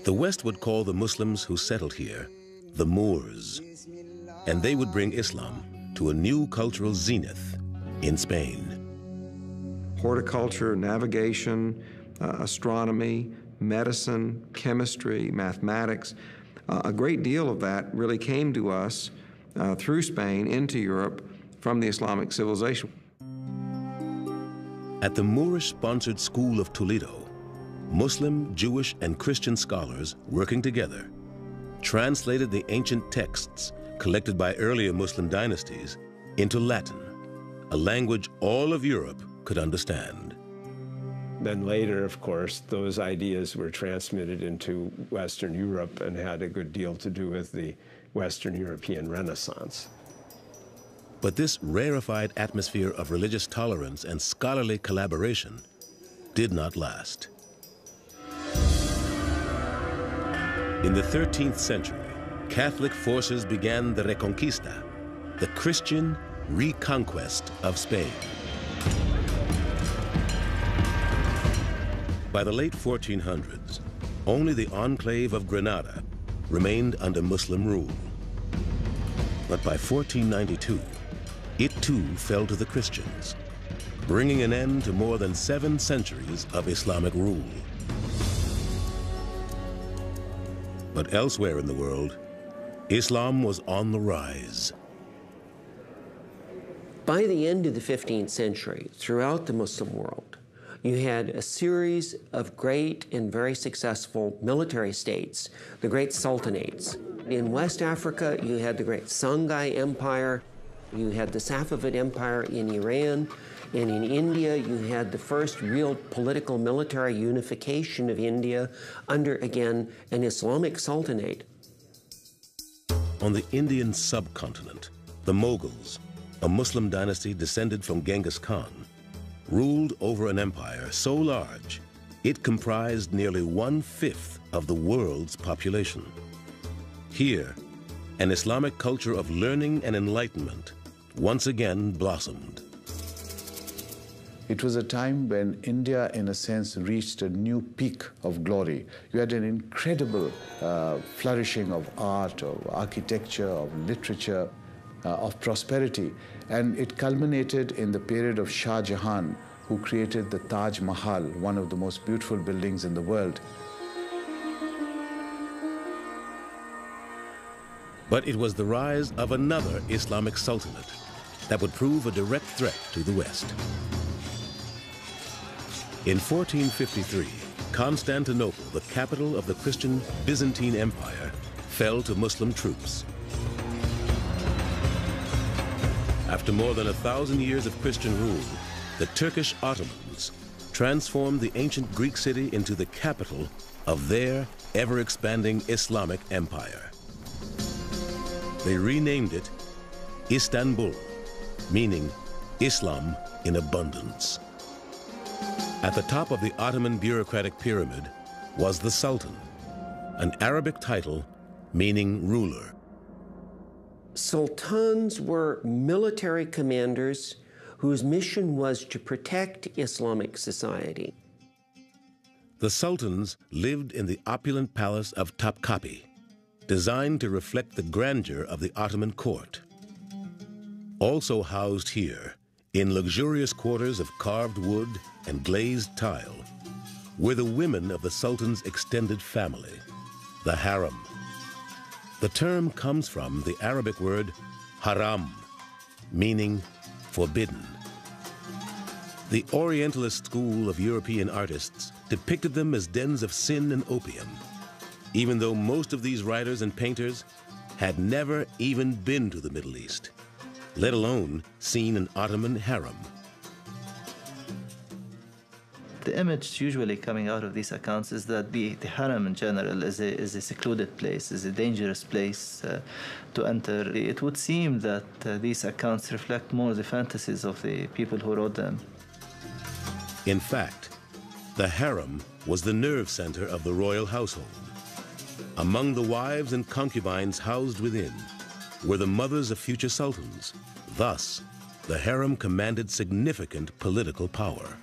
The West would call the Muslims who settled here the Moors, and they would bring Islam to a new cultural zenith in Spain. Horticulture, navigation, astronomy, medicine, chemistry, mathematics, a great deal of that really came to us through Spain into Europe from the Islamic civilization. At the Moorish-sponsored School of Toledo, Muslim, Jewish, and Christian scholars working together translated the ancient texts collected by earlier Muslim dynasties into Latin, a language all of Europe could understand. Then later, of course, those ideas were transmitted into Western Europe and had a good deal to do with the Western European Renaissance. But this rarefied atmosphere of religious tolerance and scholarly collaboration did not last. In the 13th century, Catholic forces began the Reconquista, the Christian reconquest of Spain. By the late 1400s, Only the enclave of Granada remained under Muslim rule. But by 1492, it too fell to the Christians, bringing an end to more than 7 centuries of Islamic rule. But elsewhere in the world, Islam was on the rise. By the end of the 15th century, throughout the Muslim world, you had a series of great and very successful military states, the great sultanates. In West Africa, you had the great Songhai Empire, you had the Safavid Empire in Iran, and in India, you had the first real political military unification of India under, again, an Islamic sultanate. On the Indian subcontinent, the Mughals, a Muslim dynasty descended from Genghis Khan, ruled over an empire so large, it comprised nearly 1/5 of the world's population. Here, an Islamic culture of learning and enlightenment once again blossomed. It was a time when India, in a sense, reached a new peak of glory. You had an incredible flourishing of art, of architecture, of literature, of prosperity. And it culminated in the period of Shah Jahan, who created the Taj Mahal, one of the most beautiful buildings in the world. But it was the rise of another Islamic sultanate that would prove a direct threat to the West. In 1453, Constantinople, the capital of the Christian Byzantine Empire, fell to Muslim troops. After more than 1,000 years of Christian rule, the Turkish Ottomans transformed the ancient Greek city into the capital of their ever-expanding Islamic empire. They renamed it Istanbul, meaning Islam in abundance. At the top of the Ottoman bureaucratic pyramid was the Sultan, an Arabic title meaning ruler. Sultans were military commanders whose mission was to protect Islamic society. The sultans lived in the opulent palace of Topkapi, designed to reflect the grandeur of the Ottoman court. Also housed here, in luxurious quarters of carved wood and glazed tile, were the women of the sultan's extended family, the harem. The term comes from the Arabic word haram, meaning forbidden. The Orientalist school of European artists depicted them as dens of sin and opium, even though most of these writers and painters had never even been to the Middle East, let alone seen an Ottoman harem. The image usually coming out of these accounts is that the harem in general is a secluded place, is a dangerous place to enter. It would seem that these accounts reflect more the fantasies of the people who wrote them. In fact, the harem was the nerve center of the royal household. Among the wives and concubines housed within were the mothers of future sultans. Thus, the harem commanded significant political power.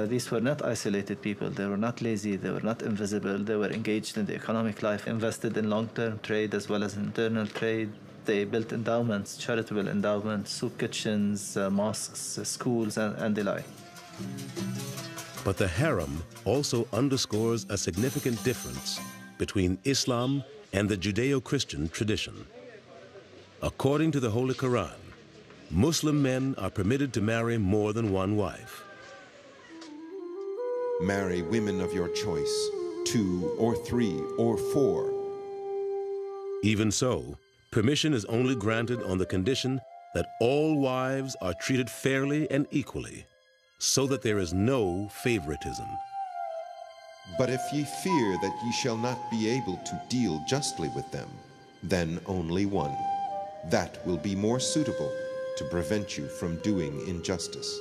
These were not isolated people. They were not lazy. They were not invisible. They were engaged in the economic life, invested in long-term trade as well as internal trade. They built endowments, charitable endowments, soup kitchens, mosques, schools, and the like. But the harem also underscores a significant difference between Islam and the Judeo-Christian tradition. According to the Holy Koran, Muslim men are permitted to marry more than one wife. Marry women of your choice, 2 or 3 or 4. Even so, permission is only granted on the condition that all wives are treated fairly and equally, so that there is no favoritism. But if ye fear that ye shall not be able to deal justly with them, then only one. That will be more suitable to prevent you from doing injustice.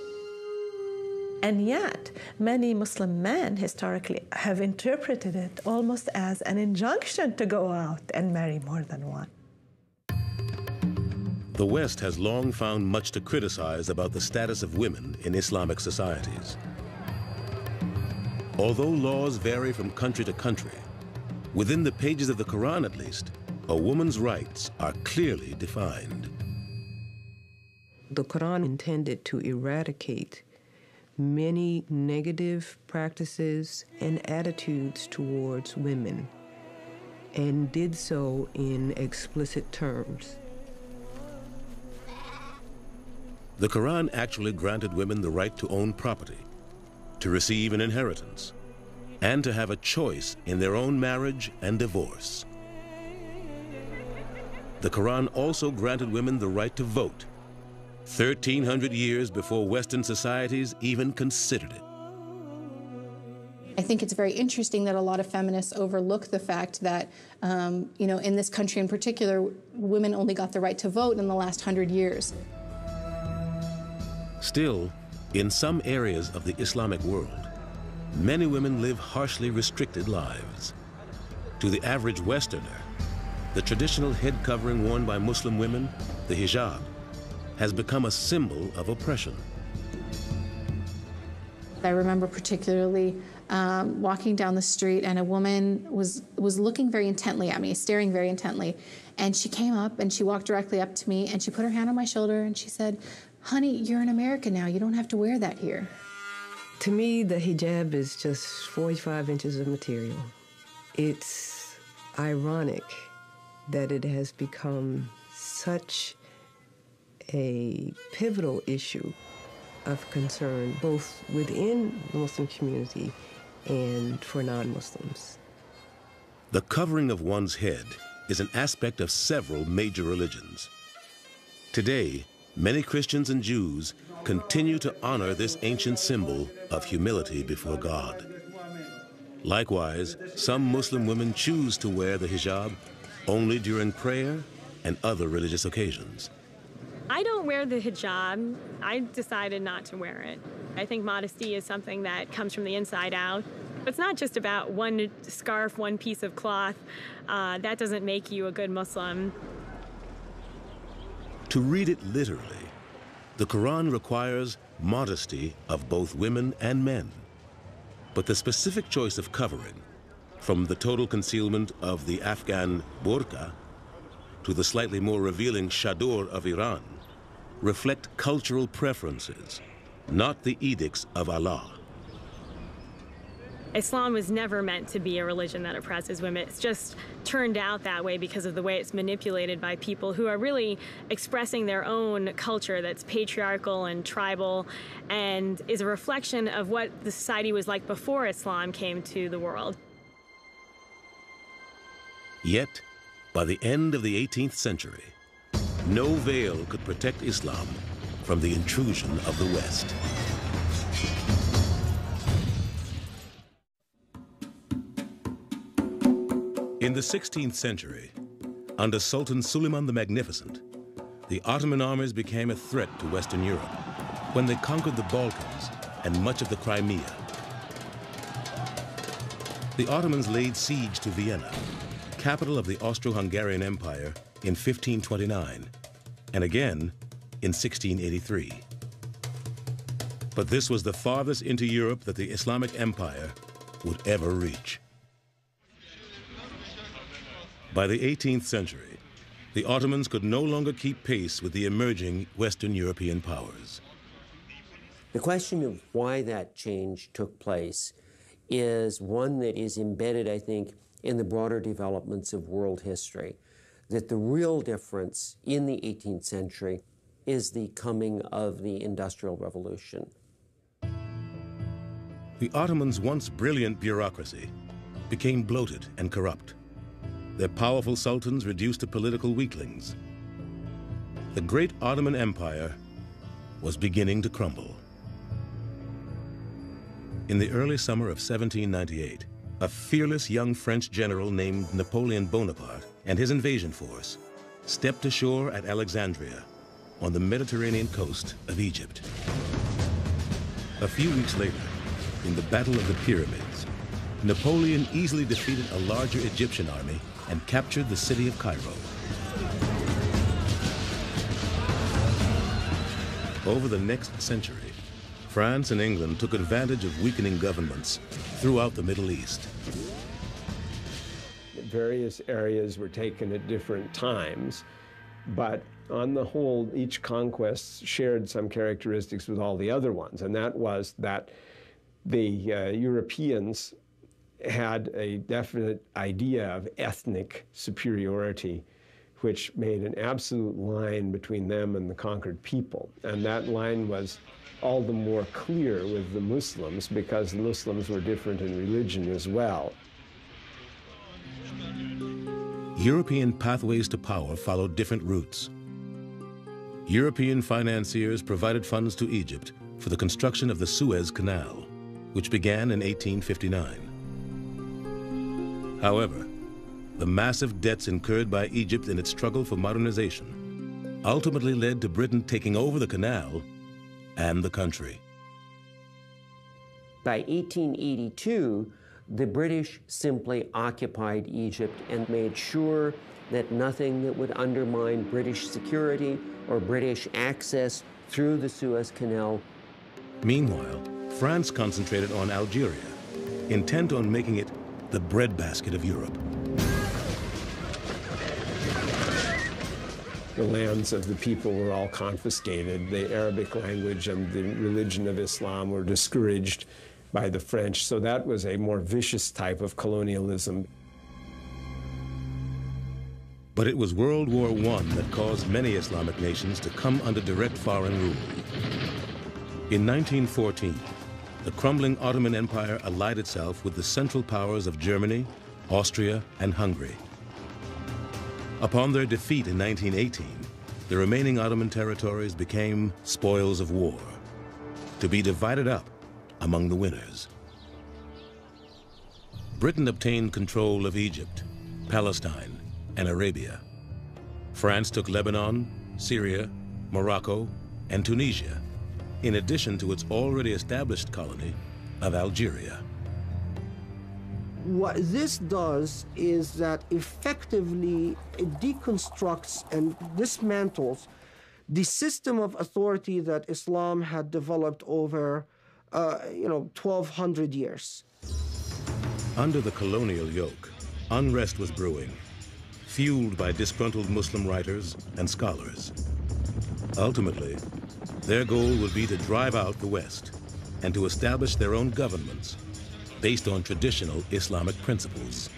And yet, many Muslim men historically have interpreted it almost as an injunction to go out and marry more than one. The West has long found much to criticize about the status of women in Islamic societies. Although laws vary from country to country, within the pages of the Quran at least, a woman's rights are clearly defined. The Quran intended to eradicate many negative practices and attitudes towards women, and did so in explicit terms. The Quran actually granted women the right to own property, to receive an inheritance, and to have a choice in their own marriage and divorce. The Quran also granted women the right to vote, 1,300 years before Western societies even considered it. I think it's very interesting that a lot of feminists overlook the fact that, in this country in particular, women only got the right to vote in the last 100 years. Still, in some areas of the Islamic world, many women live harshly restricted lives. To the average Westerner, the traditional head covering worn by Muslim women, the hijab, has become a symbol of oppression. I remember particularly walking down the street, and a woman was looking very intently at me, staring very intently. And she came up and she walked directly up to me and she put her hand on my shoulder and she said, "Honey, you're in America now. You don't have to wear that here." To me, the hijab is just 45 inches of material. It's ironic that it has become such a pivotal issue of concern, both within the Muslim community and for non-Muslims. The covering of one's head is an aspect of several major religions. Today, many Christians and Jews continue to honor this ancient symbol of humility before God. Likewise, some Muslim women choose to wear the hijab only during prayer and other religious occasions. I don't wear the hijab. I decided not to wear it. I think modesty is something that comes from the inside out. It's not just about one scarf, one piece of cloth. That doesn't make you a good Muslim. To read it literally, the Quran requires modesty of both women and men. But the specific choice of covering, from the total concealment of the Afghan burqa to the slightly more revealing chador of Iran, reflect cultural preferences, not the edicts of Allah. Islam was never meant to be a religion that oppresses women. It's just turned out that way because of the way it's manipulated by people who are really expressing their own culture that's patriarchal and tribal and is a reflection of what the society was like before Islam came to the world. Yet, by the end of the 18th century, no veil could protect Islam from the intrusion of the West. In the 16th century, under Sultan Suleiman the Magnificent, the Ottoman armies became a threat to Western Europe when they conquered the Balkans and much of the Crimea. The Ottomans laid siege to Vienna, capital of the Austro-Hungarian Empire, in 1529, and again in 1683. But this was the farthest into Europe that the Islamic Empire would ever reach. By the 18th century, the Ottomans could no longer keep pace with the emerging Western European powers. The question of why that change took place is one that is embedded, I think, in the broader developments of world history. That the real difference in the 18th century is the coming of the Industrial Revolution. The Ottomans' once brilliant bureaucracy became bloated and corrupt. Their powerful sultans reduced to political weaklings. The great Ottoman Empire was beginning to crumble. In the early summer of 1798, a fearless young French general named Napoleon Bonaparte and his invasion force stepped ashore at Alexandria on the Mediterranean coast of Egypt. A few weeks later, in the Battle of the Pyramids, Napoleon easily defeated a larger Egyptian army and captured the city of Cairo. Over the next century, France and England took advantage of weakening governments throughout the Middle East. Various areas were taken at different times, but on the whole, each conquest shared some characteristics with all the other ones, and that was that the Europeans had a definite idea of ethnic superiority, which made an absolute line between them and the conquered people. And that line was all the more clear with the Muslims because the Muslims were different in religion as well. European pathways to power followed different routes. European financiers provided funds to Egypt for the construction of the Suez Canal, which began in 1859. However, the massive debts incurred by Egypt in its struggle for modernization ultimately led to Britain taking over the canal and the country. By 1882, the British simply occupied Egypt and made sure that nothing that would undermine British security or British access through the Suez Canal. Meanwhile, France concentrated on Algeria, intent on making it the breadbasket of Europe. The lands of the people were all confiscated. The Arabic language and the religion of Islam were discouraged by the French, so that was a more vicious type of colonialism. But it was World War I that caused many Islamic nations to come under direct foreign rule. In 1914, the crumbling Ottoman Empire allied itself with the Central Powers of Germany, Austria, and Hungary. Upon their defeat in 1918, the remaining Ottoman territories became spoils of war, to be divided up among the winners. Britain obtained control of Egypt, Palestine, and Arabia. France took Lebanon, Syria, Morocco, and Tunisia, in addition to its already established colony of Algeria. What this does is that effectively it deconstructs and dismantles the system of authority that Islam had developed over 1,200 years. Under the colonial yoke, unrest was brewing, fueled by disgruntled Muslim writers and scholars. Ultimately, their goal would be to drive out the West and to establish their own governments based on traditional Islamic principles.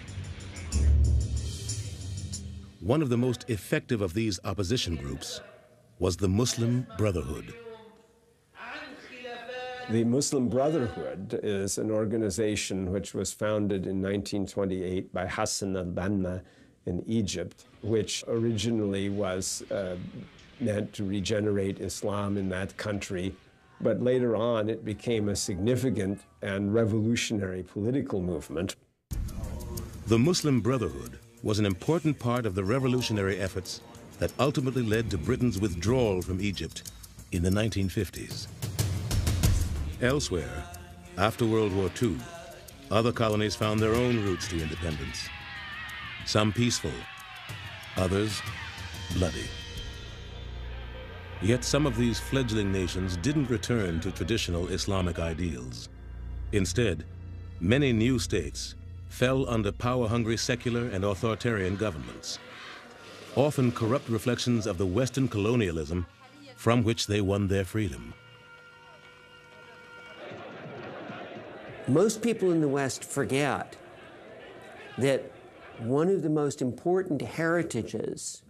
One of the most effective of these opposition groups was the Muslim Brotherhood. The Muslim Brotherhood is an organization which was founded in 1928 by Hassan al-Banna in Egypt, which originally was meant to regenerate Islam in that country. But later on, it became a significant and revolutionary political movement. The Muslim Brotherhood was an important part of the revolutionary efforts that ultimately led to Britain's withdrawal from Egypt in the 1950s. Elsewhere, after World War II, other colonies found their own routes to independence. Some peaceful, others bloody. Yet some of these fledgling nations didn't return to traditional Islamic ideals. Instead, many new states fell under power-hungry secular and authoritarian governments, often corrupt reflections of the Western colonialism from which they won their freedom. Most people in the West forget that one of the most important heritages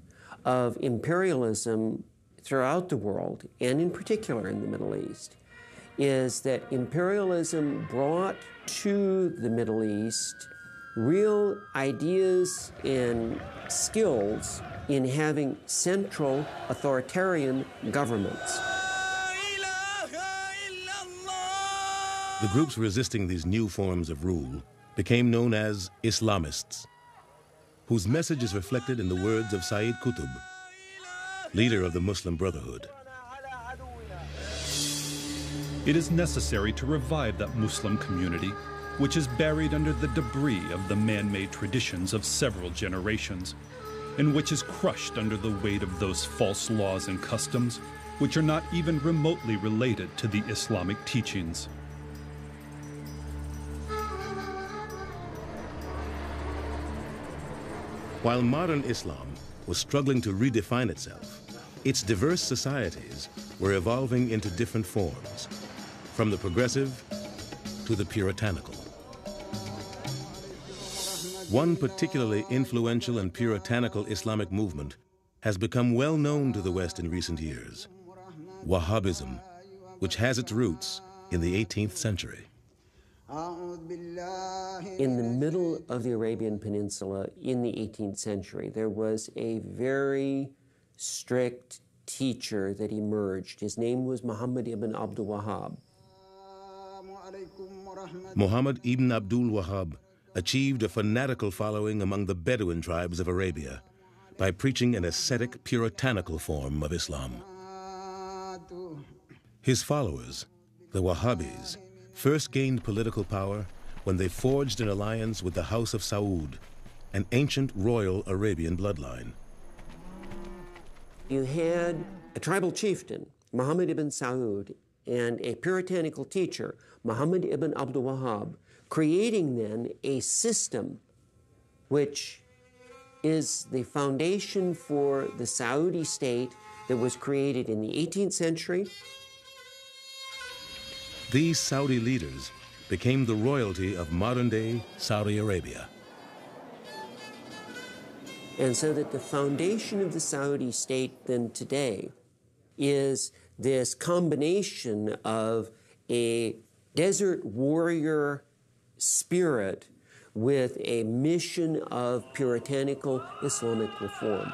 of imperialism throughout the world, and in particular in the Middle East, is that imperialism brought to the Middle East real ideas and skills in having central authoritarian governments. The groups resisting these new forms of rule became known as Islamists, whose message is reflected in the words of Sayyid Qutb, leader of the Muslim Brotherhood. It is necessary to revive that Muslim community, which is buried under the debris of the man-made traditions of several generations, and which is crushed under the weight of those false laws and customs which are not even remotely related to the Islamic teachings. While modern Islam was struggling to redefine itself, its diverse societies were evolving into different forms, from the progressive to the puritanical. One particularly influential and puritanical Islamic movement has become well known to the West in recent years: Wahhabism, which has its roots in the 18th century. In the middle of the Arabian Peninsula in the 18th century, there was a very strict teacher that emerged. His name was Muhammad ibn Abdul Wahhab. Muhammad ibn Abdul Wahhab achieved a fanatical following among the Bedouin tribes of Arabia by preaching an ascetic, puritanical form of Islam. His followers, the Wahhabis, first gained political power when they forged an alliance with the House of Saud, an ancient royal Arabian bloodline. You had a tribal chieftain, Muhammad ibn Saud, and a puritanical teacher, Muhammad ibn Abdul Wahhab, creating then a system which is the foundation for the Saudi state that was created in the 18th century. These Saudi leaders became the royalty of modern-day Saudi Arabia. And so that the foundation of the Saudi state then today is this combination of a desert warrior spirit with a mission of puritanical Islamic reform.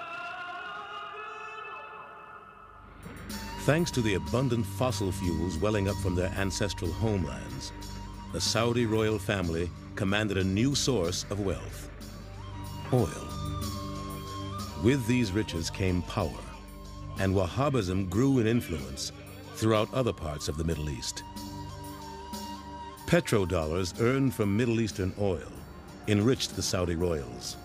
Thanks to the abundant fossil fuels welling up from their ancestral homelands, the Saudi royal family commanded a new source of wealth: oil. With these riches came power, and Wahhabism grew in influence throughout other parts of the Middle East. Petrodollars earned from Middle Eastern oil enriched the Saudi royals.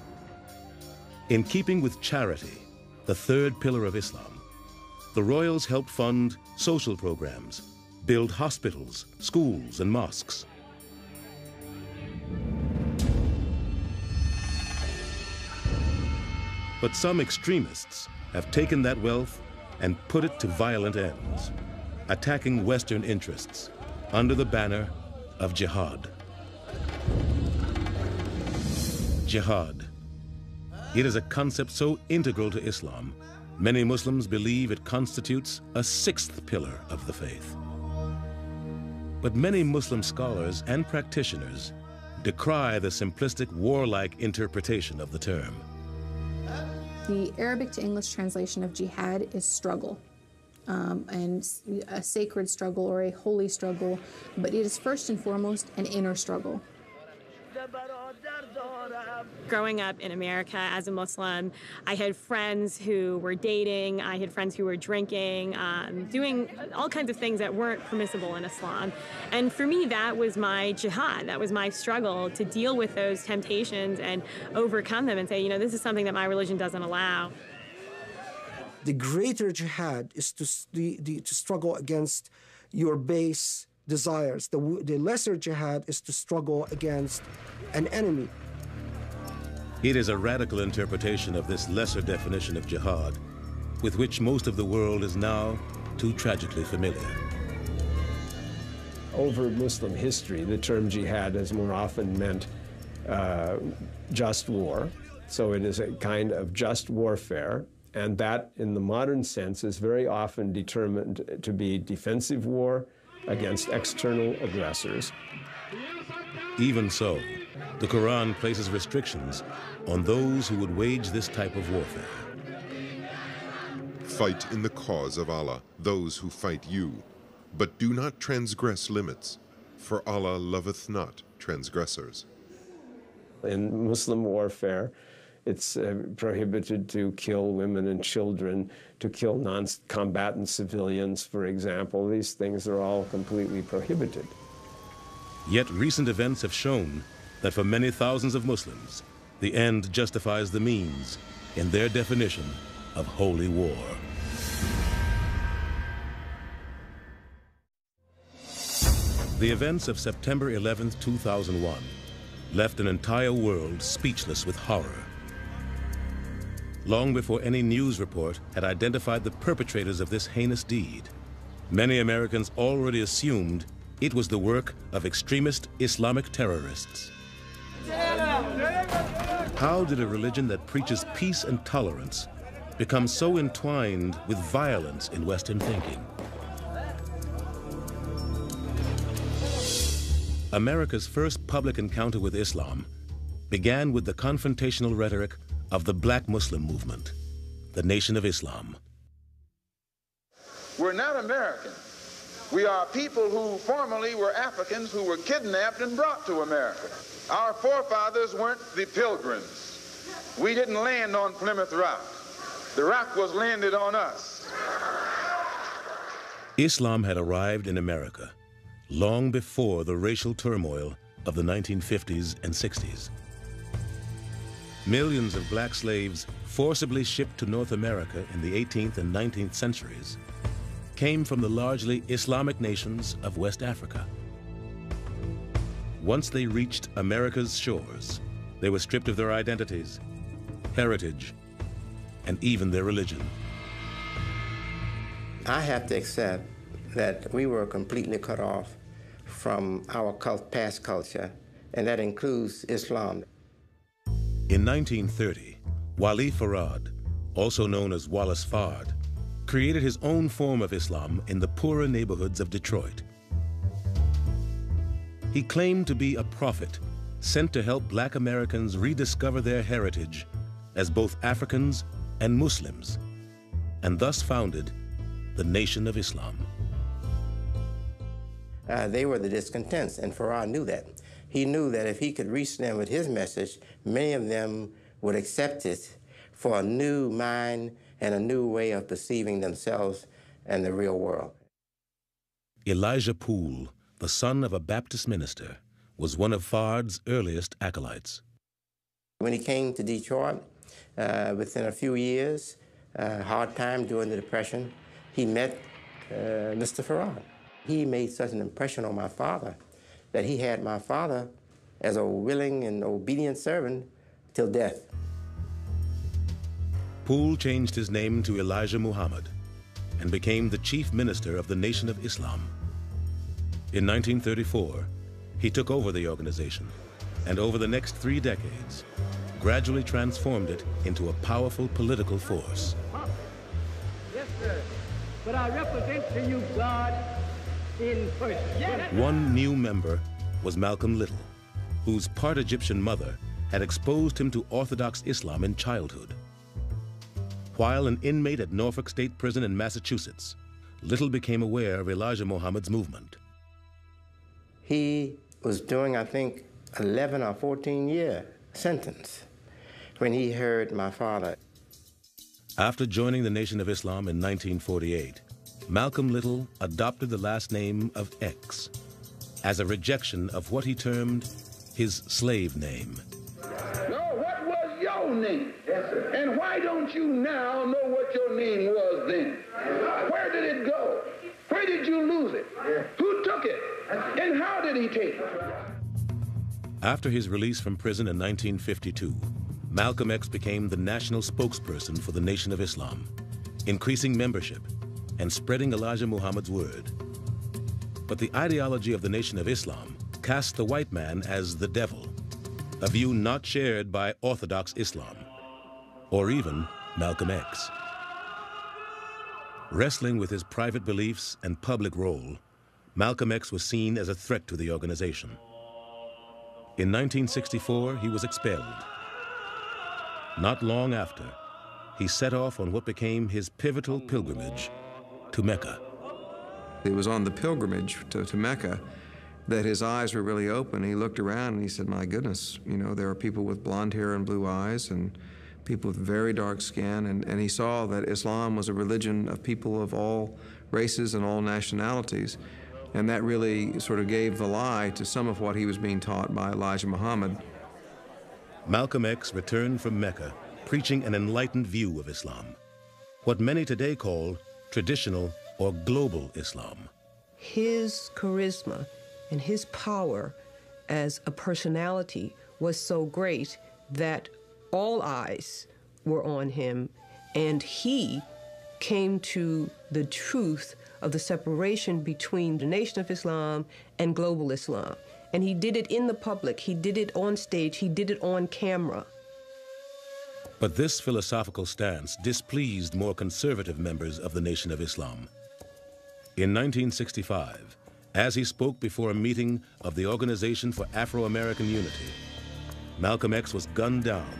In keeping with charity, the third pillar of Islam, the royals helped fund social programs, build hospitals, schools, and mosques. But some extremists have taken that wealth and put it to violent ends, attacking Western interests under the banner of jihad. Jihad. It is a concept so integral to Islam, many Muslims believe it constitutes a sixth pillar of the faith. But many Muslim scholars and practitioners decry the simplistic warlike interpretation of the term. The Arabic to English translation of jihad is struggle, and a sacred struggle or a holy struggle, but it is first and foremost an inner struggle. Growing up in America as a Muslim, I had friends who were dating, I had friends who were drinking, doing all kinds of things that weren't permissible in Islam. And for me, that was my jihad. That was my struggle to deal with those temptations and overcome them and say, you know, this is something that my religion doesn't allow. The greater jihad is to struggle against your base desires. The lesser jihad is to struggle against an enemy. It is a radical interpretation of this lesser definition of jihad, with which most of the world is now too tragically familiar. Over Muslim history, the term jihad has more often meant just war. So it is a kind of just warfare, and that, in the modern sense, is very often determined to be defensive war against external aggressors. Even so, the Quran places restrictions on those who would wage this type of warfare. Fight in the cause of Allah, those who fight you, but do not transgress limits, for Allah loveth not transgressors. In Muslim warfare, it's prohibited to kill women and children, to kill non-combatant civilians, for example. These things are all completely prohibited. Yet recent events have shown that for many thousands of Muslims, the end justifies the means in their definition of holy war. The events of September 11, 2001, left an entire world speechless with horror. Long before any news report had identified the perpetrators of this heinous deed, many Americans already assumed it was the work of extremist Islamic terrorists. How did a religion that preaches peace and tolerance become so entwined with violence in Western thinking? America's first public encounter with Islam began with the confrontational rhetoric of the black Muslim movement, the Nation of Islam. We're not American. We are people who formerly were Africans who were kidnapped and brought to America. Our forefathers weren't the Pilgrims. We didn't land on Plymouth Rock. The rock was landed on us. Islam had arrived in America long before the racial turmoil of the 1950s and 60s. Millions of black slaves forcibly shipped to North America in the 18th and 19th centuries came from the largely Islamic nations of West Africa. Once they reached America's shores, they were stripped of their identities, heritage, and even their religion. I have to accept that we were completely cut off from our past culture, and that includes Islam. In 1930, Wali Farad, also known as Wallace Fard, created his own form of Islam in the poorer neighborhoods of Detroit. He claimed to be a prophet sent to help black Americans rediscover their heritage as both Africans and Muslims, and thus founded the Nation of Islam. They were the discontents, and Farad knew that. He knew that if he could reach them with his message, many of them would accept it for a new mind and a new way of perceiving themselves and the real world. Elijah Poole, the son of a Baptist minister, was one of Fard's earliest acolytes. When he came to Detroit, within a few years, hard time during the Depression, he met Mr. Farad. He made such an impression on my father that he had my father as a willing and obedient servant till death. Poole changed his name to Elijah Muhammad and became the chief minister of the Nation of Islam. In 1934, he took over the organization and over the next 3 decades, gradually transformed it into a powerful political force. Yes, sir. But I represent to you God in person. One new member was Malcolm Little, whose part Egyptian mother had exposed him to Orthodox Islam in childhood. While an inmate at Norfolk State Prison in Massachusetts, Little became aware of Elijah Muhammad's movement. He was doing, I think, 11 or 14-year sentence when he heard my father. After joining the Nation of Islam in 1948, Malcolm Little adopted the last name of X as a rejection of what he termed his slave name. No, what was your name? Yes, sir. And why don't you now know what your name was then? Where did it go? Where did you lose it? Who took it? And how did he take it? After his release from prison in 1952, Malcolm X became the national spokesperson for the Nation of Islam, increasing membership and spreading Elijah Muhammad's word. But the ideology of the Nation of Islam cast the white man as the devil, a view not shared by Orthodox Islam, or even Malcolm X. Wrestling with his private beliefs and public role, Malcolm X was seen as a threat to the organization. In 1964, he was expelled. Not long after, he set off on what became his pivotal pilgrimage to Mecca. It was on the pilgrimage to Mecca that his eyes were really open. He looked around and he said, my goodness, you know, there are people with blonde hair and blue eyes and people with very dark skin, and he saw that Islam was a religion of people of all races and all nationalities. And that really sort of gave the lie to some of what he was being taught by Elijah Muhammad. Malcolm X returned from Mecca preaching an enlightened view of Islam, what many today call traditional or global Islam. His charisma And his power as a personality was so great that all eyes were on him, and he came to the truth of the separation between the Nation of Islam and global Islam. And he did it in the public, he did it on stage, he did it on camera. But this philosophical stance displeased more conservative members of the Nation of Islam. In 1965, as he spoke before a meeting of the Organization for Afro-American Unity, Malcolm X was gunned down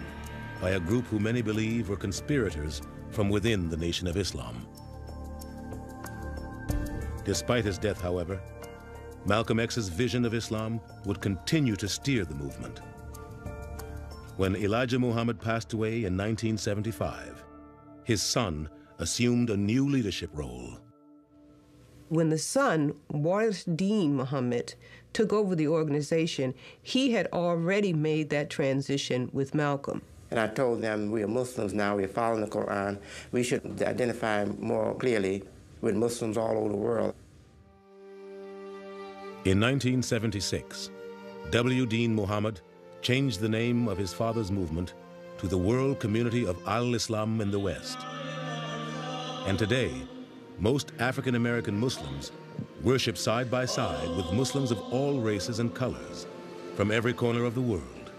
by a group who many believe were conspirators from within the Nation of Islam. Despite his death, however, Malcolm X's vision of Islam would continue to steer the movement. When Elijah Muhammad passed away in 1975, his son assumed a new leadership role. When the son, Waris Dean Muhammad, took over the organization, he had already made that transition with Malcolm. And I told them, we are Muslims now, we are following the Koran. We should identify more clearly with Muslims all over the world. In 1976, W. Dean Muhammad changed the name of his father's movement to the World Community of Al-Islam in the West. And today, most African American Muslims worship side by side with Muslims of all races and colors from every corner of the world.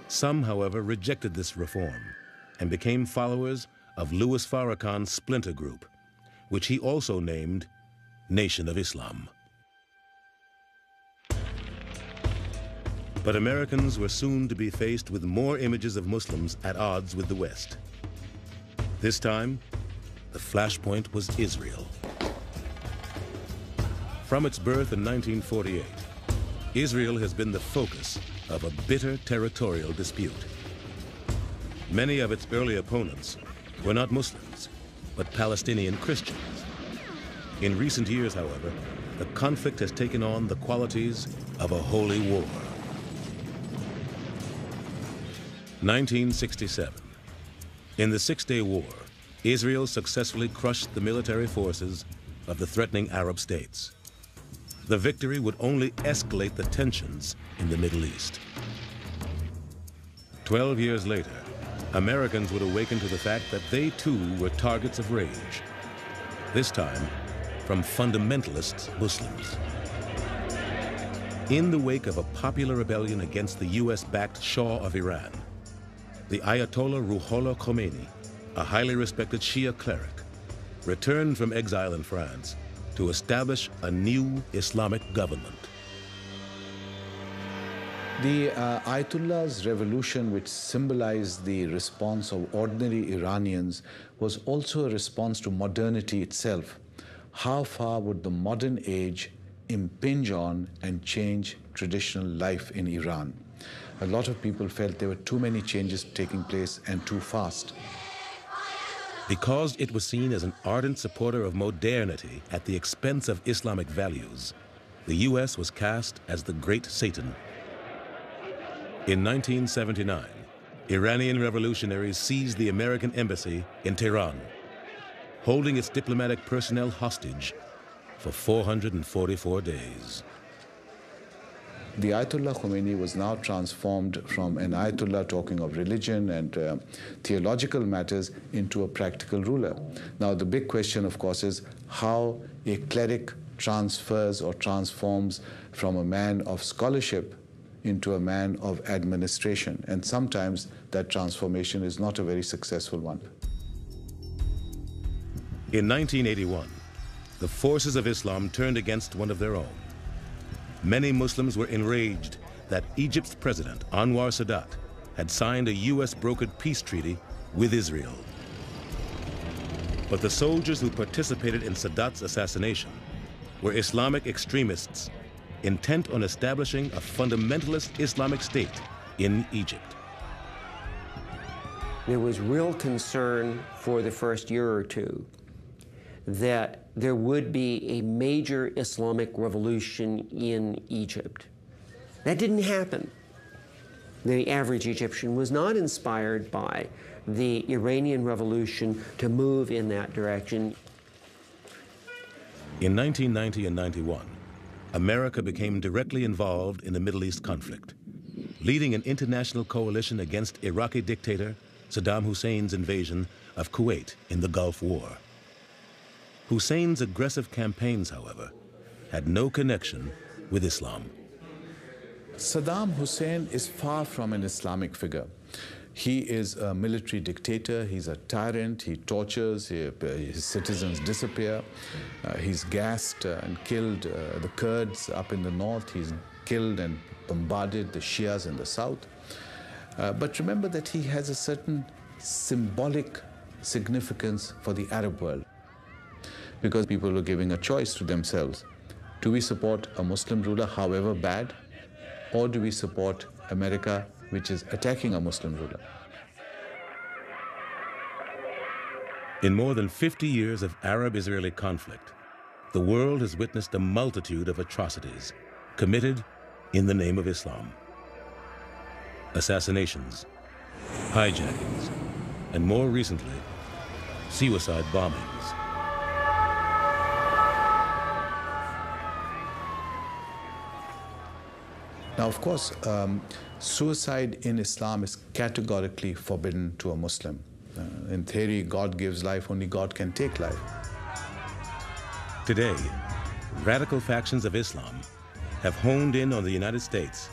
Some, however, rejected this reform and became followers of Louis Farrakhan's splinter group, which he also named Nation of Islam. But Americans were soon to be faced with more images of Muslims at odds with the West. This time, the flashpoint was Israel. From its birth in 1948, Israel has been the focus of a bitter territorial dispute. Many of its early opponents were not Muslims, but Palestinian Christians. In recent years, however, the conflict has taken on the qualities of a holy war. 1967. In the Six-Day War, Israel successfully crushed the military forces of the threatening Arab states. The victory would only escalate the tensions in the Middle East. 12 years later, Americans would awaken to the fact that they too were targets of rage, this time from fundamentalist Muslims. In the wake of a popular rebellion against the US-backed Shah of Iran, the Ayatollah Ruhollah Khomeini, a highly respected Shia cleric, returned from exile in France to establish a new Islamic government. The Ayatollah's revolution, which symbolized the response of ordinary Iranians, was also a response to modernity itself. How far would the modern age impinge on and change traditional life in Iran? A lot of people felt there were too many changes taking place and too fast. Because it was seen as an ardent supporter of modernity at the expense of Islamic values, the US was cast as the Great Satan. In 1979, Iranian revolutionaries seized the American embassy in Tehran, holding its diplomatic personnel hostage for 444 days. The Ayatollah Khomeini was now transformed from an Ayatollah talking of religion and theological matters into a practical ruler. Now, the big question, of course, is how a cleric transfers or transforms from a man of scholarship into a man of administration. And sometimes that transformation is not a very successful one. In 1981, the forces of Islam turned against one of their own. Many Muslims were enraged that Egypt's president, Anwar Sadat, had signed a US-brokered peace treaty with Israel. But the soldiers who participated in Sadat's assassination were Islamic extremists intent on establishing a fundamentalist Islamic state in Egypt. There was real concern for the first year or two that there would be a major Islamic revolution in Egypt. That didn't happen. The average Egyptian was not inspired by the Iranian Revolution to move in that direction. In 1990 and 91, America became directly involved in the Middle East conflict, leading an international coalition against Iraqi dictator Saddam Hussein's invasion of Kuwait in the Gulf War. Hussein's aggressive campaigns, however, had no connection with Islam. Saddam Hussein is far from an Islamic figure. He is a military dictator, he's a tyrant, he tortures, his citizens disappear. He's gassed and killed the Kurds up in the north, he's killed and bombarded the Shias in the south. But remember that he has a certain symbolic significance for the Arab world, because people are giving a choice to themselves. Do we support a Muslim ruler, however bad, or do we support America, which is attacking a Muslim ruler? In more than 50 years of Arab-Israeli conflict, the world has witnessed a multitude of atrocities committed in the name of Islam. Assassinations, hijackings, and more recently, suicide bombings. Now, of course, suicide in Islam is categorically forbidden to a Muslim. In theory, God gives life, only God can take life. Today, radical factions of Islam have honed in on the United States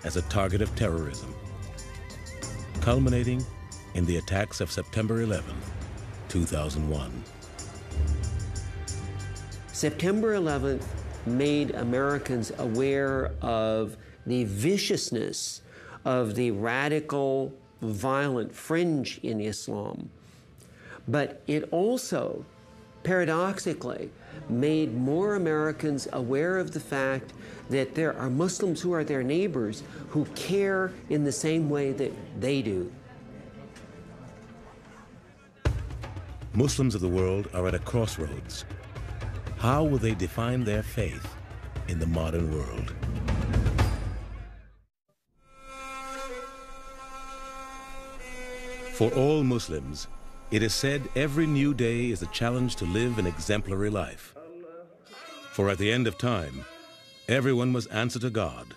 as a target of terrorism, culminating in the attacks of September 11, 2001. September 11th made Americans aware of the viciousness of the radical, violent fringe in Islam. But it also, paradoxically, made more Americans aware of the fact that there are Muslims who are their neighbors who care in the same way that they do. Muslims of the world are at a crossroads. How will they define their faith in the modern world? For all Muslims, it is said every new day is a challenge to live an exemplary life. For at the end of time, everyone must answer to God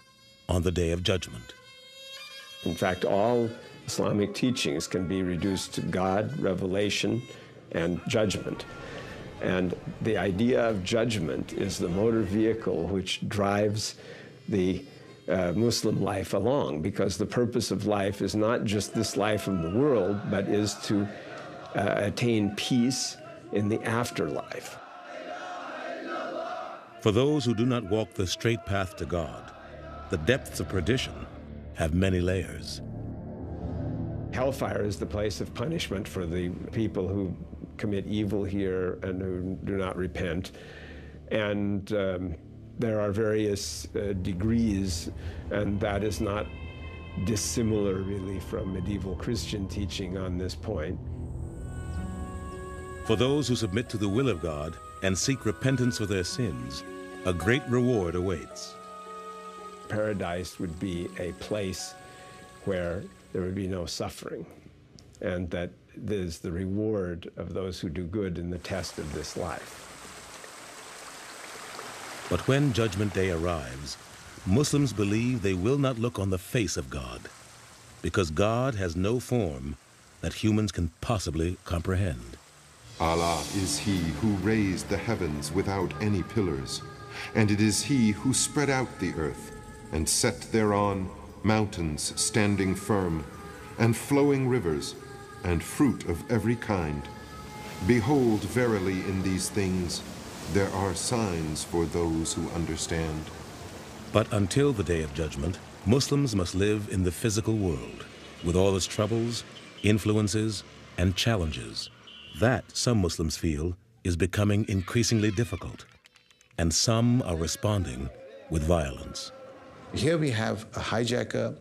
on the day of judgment. In fact, all Islamic teachings can be reduced to God, revelation, and judgment. And the idea of judgment is the motor vehicle which drives the Muslim life along, because the purpose of life is not just this life of the world, but is to attain peace in the afterlife. For those who do not walk the straight path to God, the depths of perdition have many layers. Hellfire is the place of punishment for the people who commit evil here and who do not repent. And there are various degrees, and that is not dissimilar really from medieval Christian teaching on this point. For those who submit to the will of God and seek repentance for their sins, a great reward awaits. Paradise would be a place where there would be no suffering, and that is the reward of those who do good in the test of this life. But when Judgment Day arrives, Muslims believe they will not look on the face of God, because God has no form that humans can possibly comprehend. Allah is He who raised the heavens without any pillars, and it is He who spread out the earth and set thereon mountains standing firm, and flowing rivers, and fruit of every kind. Behold, verily in these things there are signs for those who understand. But until the Day of Judgment, Muslims must live in the physical world, with all its troubles, influences, and challenges. That, some Muslims feel, is becoming increasingly difficult, and some are responding with violence. Here we have a hijacker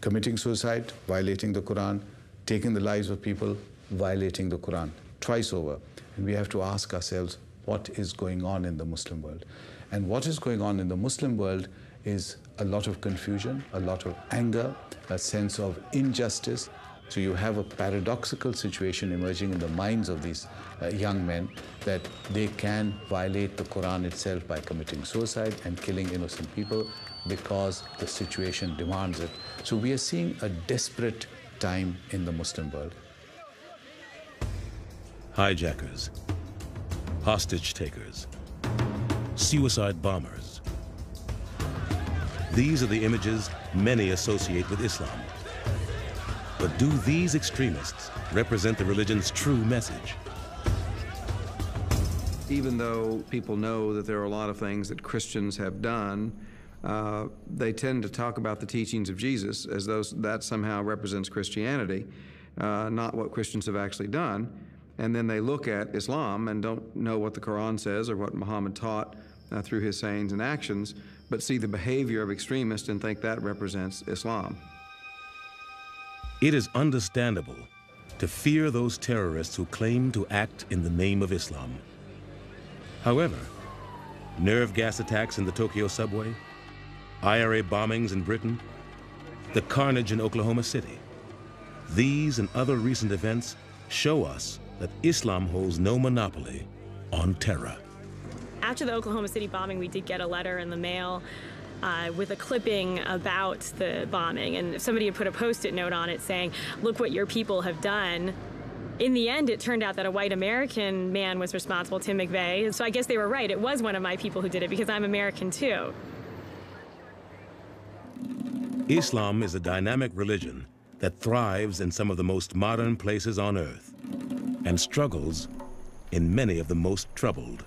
committing suicide, violating the Quran, taking the lives of people, violating the Quran, twice over. And we have to ask ourselves, what is going on in the Muslim world? And what is going on in the Muslim world is a lot of confusion, a lot of anger, a sense of injustice. So you have a paradoxical situation emerging in the minds of these young men that they can violate the Quran itself by committing suicide and killing innocent people because the situation demands it. So we are seeing a desperate time in the Muslim world. Hijackers, hostage takers, suicide bombers. These are the images many associate with Islam. But do these extremists represent the religion's true message? Even though people know that there are a lot of things that Christians have done, they tend to talk about the teachings of Jesus as though that somehow represents Christianity, not what Christians have actually done. And then they look at Islam and don't know what the Quran says or what Muhammad taught through his sayings and actions, but see the behavior of extremists and think that represents Islam. It is understandable to fear those terrorists who claim to act in the name of Islam. However, nerve gas attacks in the Tokyo subway, IRA bombings in Britain, the carnage in Oklahoma City, these and other recent events show us that Islam holds no monopoly on terror. After the Oklahoma City bombing, we did get a letter in the mail with a clipping about the bombing, and somebody had put a post-it note on it saying, "Look what your people have done." In the end, it turned out that a white American man was responsible, Tim McVeigh, so I guess they were right. It was one of my people who did it because I'm American too. Islam is a dynamic religion that thrives in some of the most modern places on earth and struggles in many of the most troubled.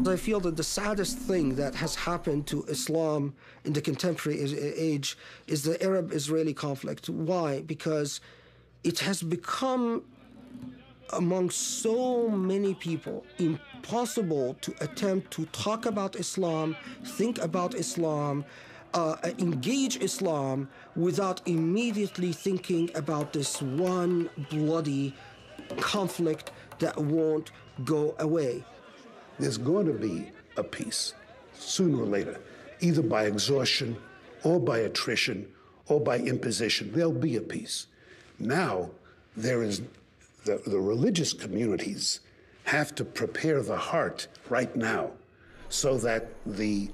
I feel that the saddest thing that has happened to Islam in the contemporary age is the Arab-Israeli conflict. Why? Because it has become, among so many people, impossible to attempt to talk about Islam, think about Islam, engage Islam without immediately thinking about this one bloody conflict that won't go away. There's going to be a peace sooner or later, either by exhaustion or by attrition or by imposition. There'll be a peace. Now, there is the religious communities have to prepare the heart right now so that the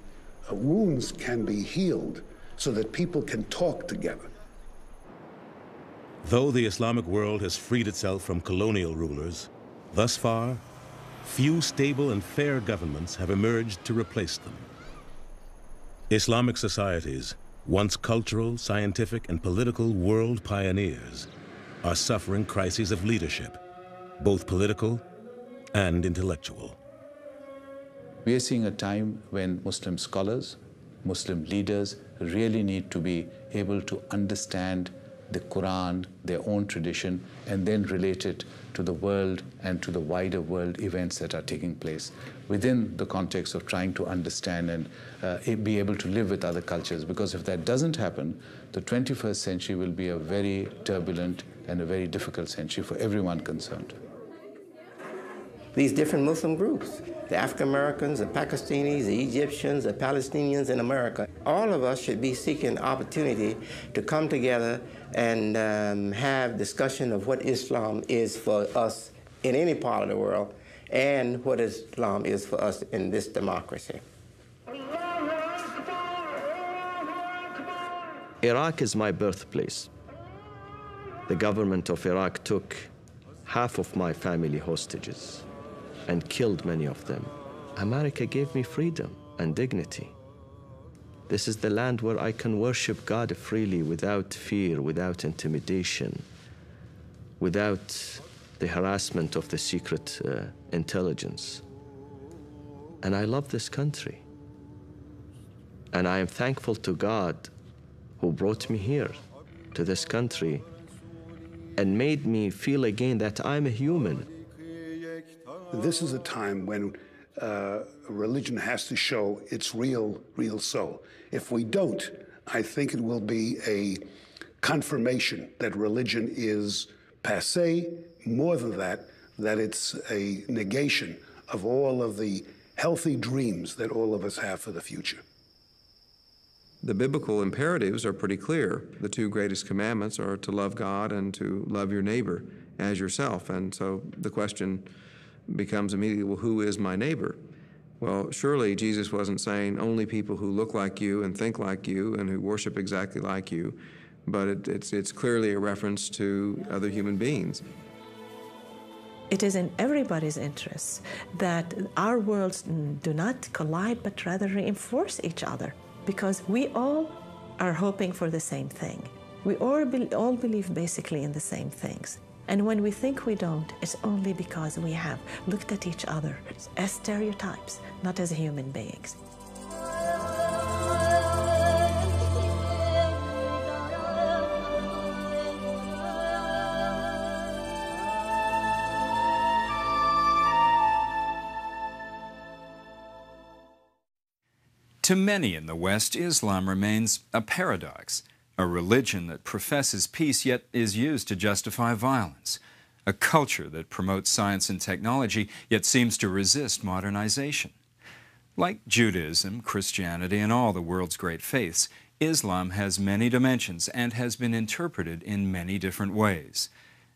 wounds can be healed, so that people can talk together. Though the Islamic world has freed itself from colonial rulers, thus far, few stable and fair governments have emerged to replace them. Islamic societies, once cultural, scientific, and political world pioneers, are suffering crises of leadership, both political and intellectual. We are seeing a time when Muslim scholars, Muslim leaders really need to be able to understand the Quran, their own tradition, and then relate it to the world and to the wider world events that are taking place within the context of trying to understand and be able to live with other cultures. Because if that doesn't happen, the 21st century will be a very turbulent and a very difficult century for everyone concerned. These different Muslim groups, the African Americans, the Pakistanis, the Egyptians, the Palestinians in America, all of us should be seeking opportunity to come together and have discussion of what Islam is for us in any part of the world and what Islam is for us in this democracy. Iraq is my birthplace. The government of Iraq took half of my family hostages and killed many of them. America gave me freedom and dignity. This is the land where I can worship God freely without fear, without intimidation, without the harassment of the secret intelligence. And I love this country. And I am thankful to God who brought me here to this country and made me feel again that I'm a human. This is a time when religion has to show its real soul. If we don't, I think it will be a confirmation that religion is passé. More than that, that it's a negation of all of the healthy dreams that all of us have for the future. The biblical imperatives are pretty clear. The two greatest commandments are to love God and to love your neighbor as yourself. And so the question becomes immediately, well, who is my neighbor? Well, surely Jesus wasn't saying only people who look like you and think like you and who worship exactly like you, but it's clearly a reference to other human beings. It is in everybody's interest that our worlds do not collide, but rather reinforce each other, because we all are hoping for the same thing. We all believe basically in the same things. And when we think we don't, it's only because we have looked at each other as stereotypes, not as human beings. To many in the West, Islam remains a paradox, a religion that professes peace yet is used to justify violence, a culture that promotes science and technology yet seems to resist modernization. Like Judaism, Christianity, and all the world's great faiths, Islam has many dimensions and has been interpreted in many different ways.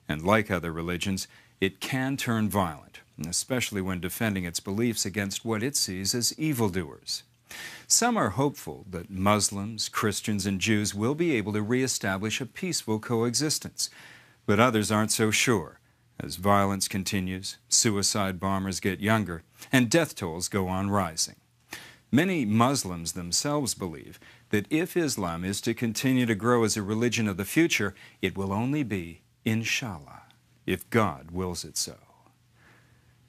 And like other religions, it can turn violent, especially when defending its beliefs against what it sees as evildoers. Some are hopeful that Muslims, Christians, and Jews will be able to reestablish a peaceful coexistence, but others aren't so sure. As violence continues, suicide bombers get younger, and death tolls go on rising. Many Muslims themselves believe that if Islam is to continue to grow as a religion of the future, it will only be, inshallah, if God wills it so.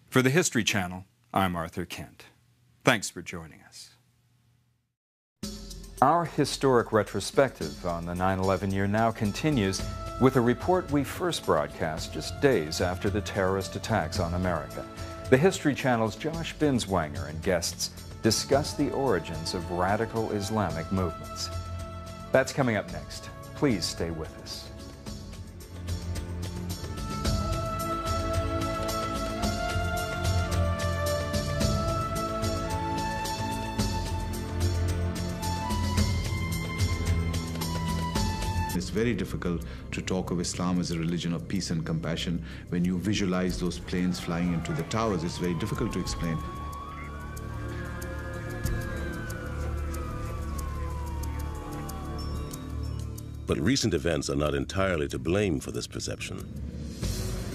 For the History Channel, I'm Arthur Kent. Thanks for joining us. Our historic retrospective on the 9/11 year now continues with a report we first broadcast just days after the terrorist attacks on America. The History Channel's Josh Binswanger and guests discuss the origins of radical Islamic movements. That's coming up next. Please stay with us. It's very difficult to talk of Islam as a religion of peace and compassion. When you visualize those planes flying into the towers, it's very difficult to explain. But recent events are not entirely to blame for this perception.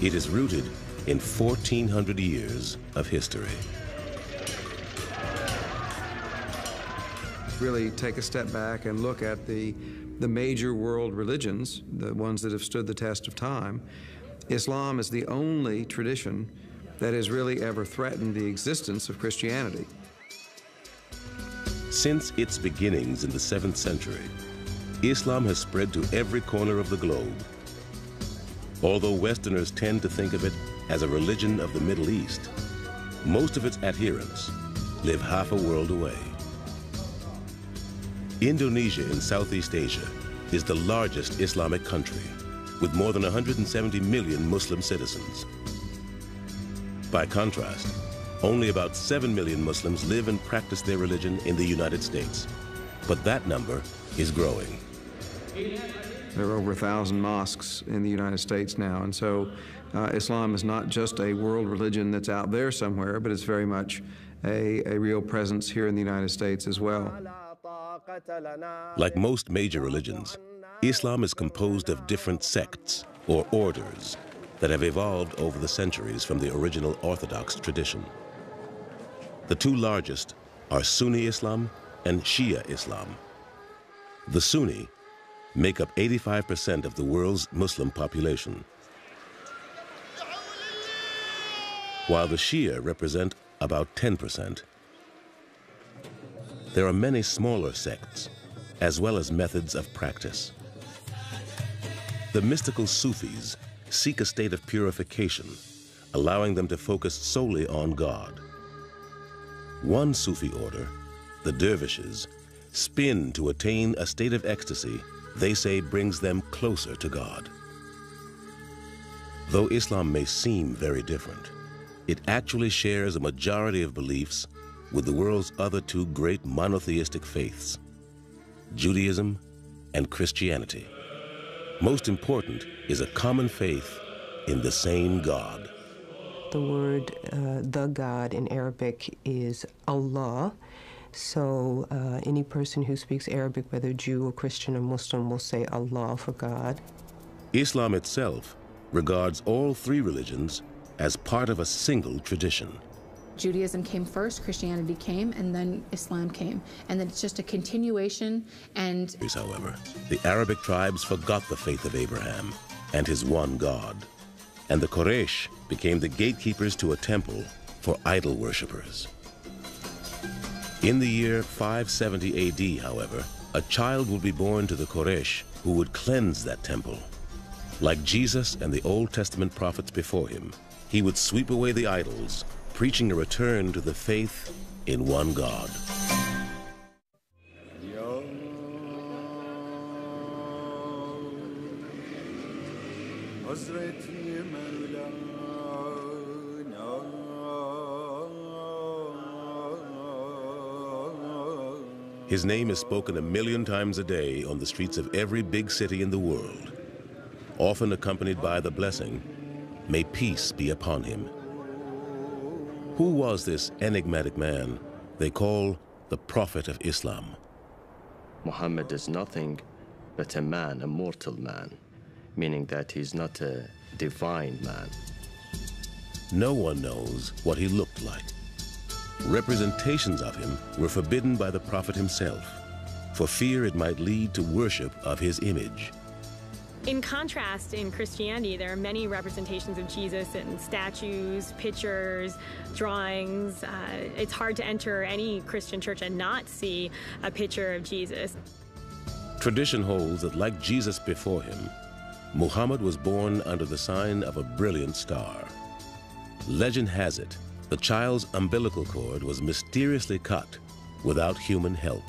It is rooted in 1,400 years of history. Really take a step back and look at the major world religions, the ones that have stood the test of time. Islam is the only tradition that has really ever threatened the existence of Christianity. Since its beginnings in the 7th century, Islam has spread to every corner of the globe. Although Westerners tend to think of it as a religion of the Middle East, most of its adherents live half a world away. Indonesia in Southeast Asia is the largest Islamic country, with more than 170 million Muslim citizens. By contrast, only about 7 million Muslims live and practice their religion in the United States, but that number is growing. There are over 1,000 mosques in the United States now, and so Islam is not just a world religion that's out there somewhere, but it's very much a real presence here in the United States as well. Like most major religions, Islam is composed of different sects or orders that have evolved over the centuries from the original Orthodox tradition. The two largest are Sunni Islam and Shia Islam. The Sunni make up 85% of the world's Muslim population, while the Shia represent about 10%. There are many smaller sects, as well as methods of practice. The mystical Sufis seek a state of purification, allowing them to focus solely on God. One Sufi order, the dervishes, spin to attain a state of ecstasy they say brings them closer to God. Though Islam may seem very different, it actually shares a majority of beliefs with the world's other two great monotheistic faiths. Judaism, and Christianity. Most important is a common faith in the same God. The word the God in Arabic is Allah. So any person who speaks Arabic, whether Jew or Christian or Muslim, will say Allah for God. Islam itself regards all three religions as part of a single tradition. Judaism came first, Christianity came, and then Islam came. And then it's just a continuation and... However, the Arabic tribes forgot the faith of Abraham and his one God. And the Quraysh became the gatekeepers to a temple for idol worshippers. In the year 570 AD, however, a child would be born to the Quraysh who would cleanse that temple. Like Jesus and the Old Testament prophets before him, he would sweep away the idols, preaching a return to the faith in one God. His name is spoken 1,000,000 times a day on the streets of every big city in the world, often accompanied by the blessing, "May peace be upon him." Who was this enigmatic man they call the Prophet of Islam? Muhammad is nothing but a man, a mortal man, meaning that he's not a divine man. No one knows what he looked like. Representations of him were forbidden by the Prophet himself, for fear it might lead to worship of his image. In contrast, in Christianity, there are many representations of Jesus in statues, pictures, drawings. It's hard to enter any Christian church and not see a picture of Jesus. Tradition holds that, like Jesus before him, Muhammad was born under the sign of a brilliant star. Legend has it, the child's umbilical cord was mysteriously cut without human help.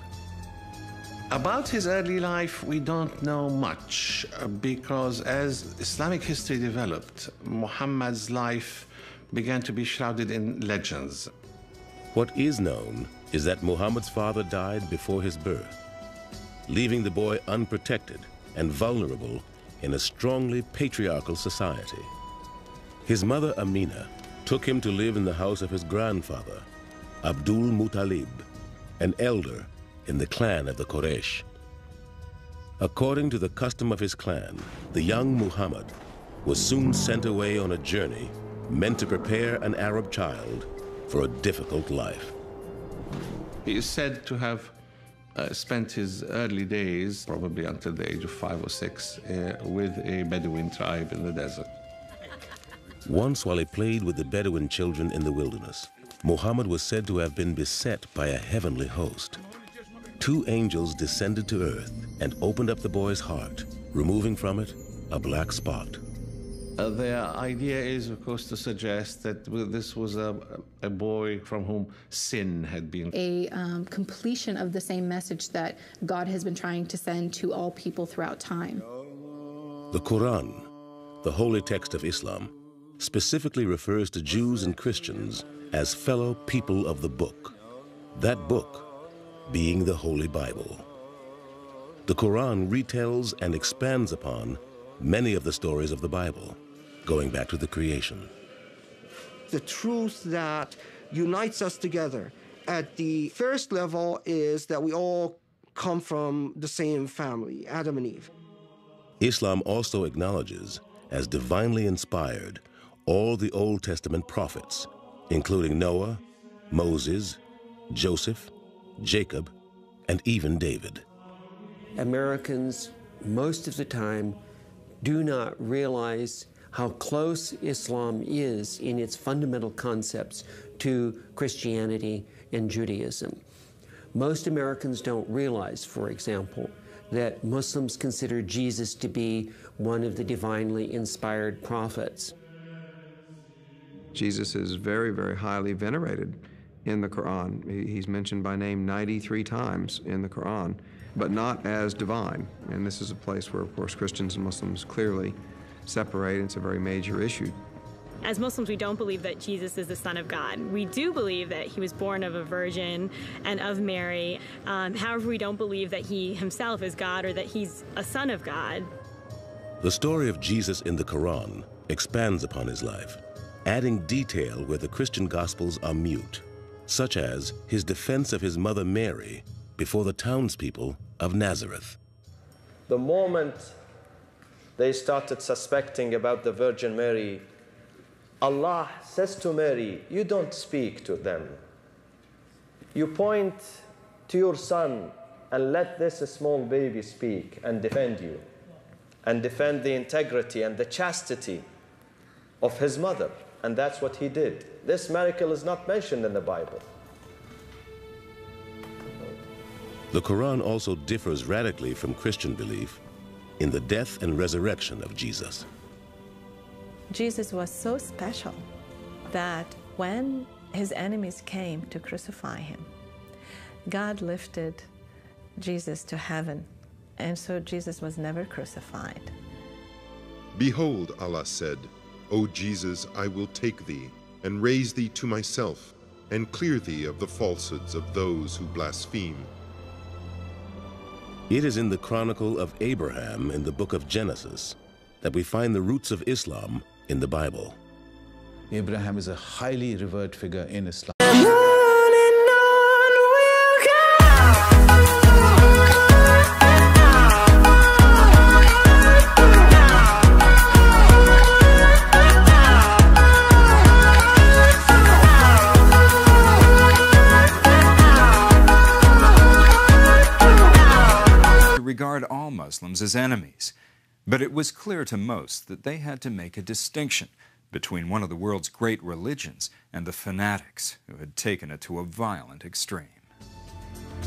About his early life, we don't know much because as Islamic history developed, Muhammad's life began to be shrouded in legends. What is known is that Muhammad's father died before his birth, leaving the boy unprotected and vulnerable in a strongly patriarchal society. His mother, Amina, took him to live in the house of his grandfather, Abdul Muttalib, an elder in the clan of the Quraysh. According to the custom of his clan, the young Muhammad was soon sent away on a journey meant to prepare an Arab child for a difficult life. He is said to have spent his early days, probably until the age of 5 or 6, with a Bedouin tribe in the desert. Once, while he played with the Bedouin children in the wilderness, Muhammad was said to have been beset by a heavenly host. 2 angels descended to earth and opened up the boy's heart, removing from it a black spot. The idea is, of course, to suggest that this was a boy from whom sin had been. A completion of the same message that God has been trying to send to all people throughout time. The Koran, the holy text of Islam, specifically refers to Jews and Christians as fellow people of the book, that book being the Holy Bible. The Quran retells and expands upon many of the stories of the Bible, going back to the creation. The truth that unites us together at the first level is that we all come from the same family, Adam and Eve. Islam also acknowledges as divinely inspired all the Old Testament prophets, including Noah, Moses, Joseph, Jacob, and even David. Americans, most of the time, do not realize how close Islam is in its fundamental concepts to Christianity and Judaism. Most Americans don't realize, for example, that Muslims consider Jesus to be one of the divinely inspired prophets. Jesus is very, very highly venerated in the Quran. He's mentioned by name 93 times in the Quran, but not as divine. And this is a place where, of course, Christians and Muslims clearly separate. It's a very major issue. As Muslims, we don't believe that Jesus is the Son of God. We do believe that he was born of a virgin and of Mary. However, we don't believe that he himself is God or that he's a son of God. The story of Jesus in the Koran expands upon his life, adding detail where the Christian Gospels are mute, such as his defense of his mother Mary before the townspeople of Nazareth. The moment they started suspecting about the Virgin Mary, Allah says to Mary, you don't speak to them. You point to your son and let this small baby speak and defend you, and defend the integrity and the chastity of his mother. And that's what he did. This miracle is not mentioned in the Bible. The Quran also differs radically from Christian belief in the death and resurrection of Jesus. Jesus was so special that when his enemies came to crucify him, God lifted Jesus to heaven, and so Jesus was never crucified. Behold, Allah said, O Jesus, I will take thee, and raise thee to myself, and clear thee of the falsehoods of those who blaspheme. It is in the chronicle of Abraham in the book of Genesis that we find the roots of Islam in the Bible. Abraham is a highly revered figure in Islam. Regard all Muslims as enemies, but it was clear to most that they had to make a distinction between one of the world's great religions and the fanatics who had taken it to a violent extreme.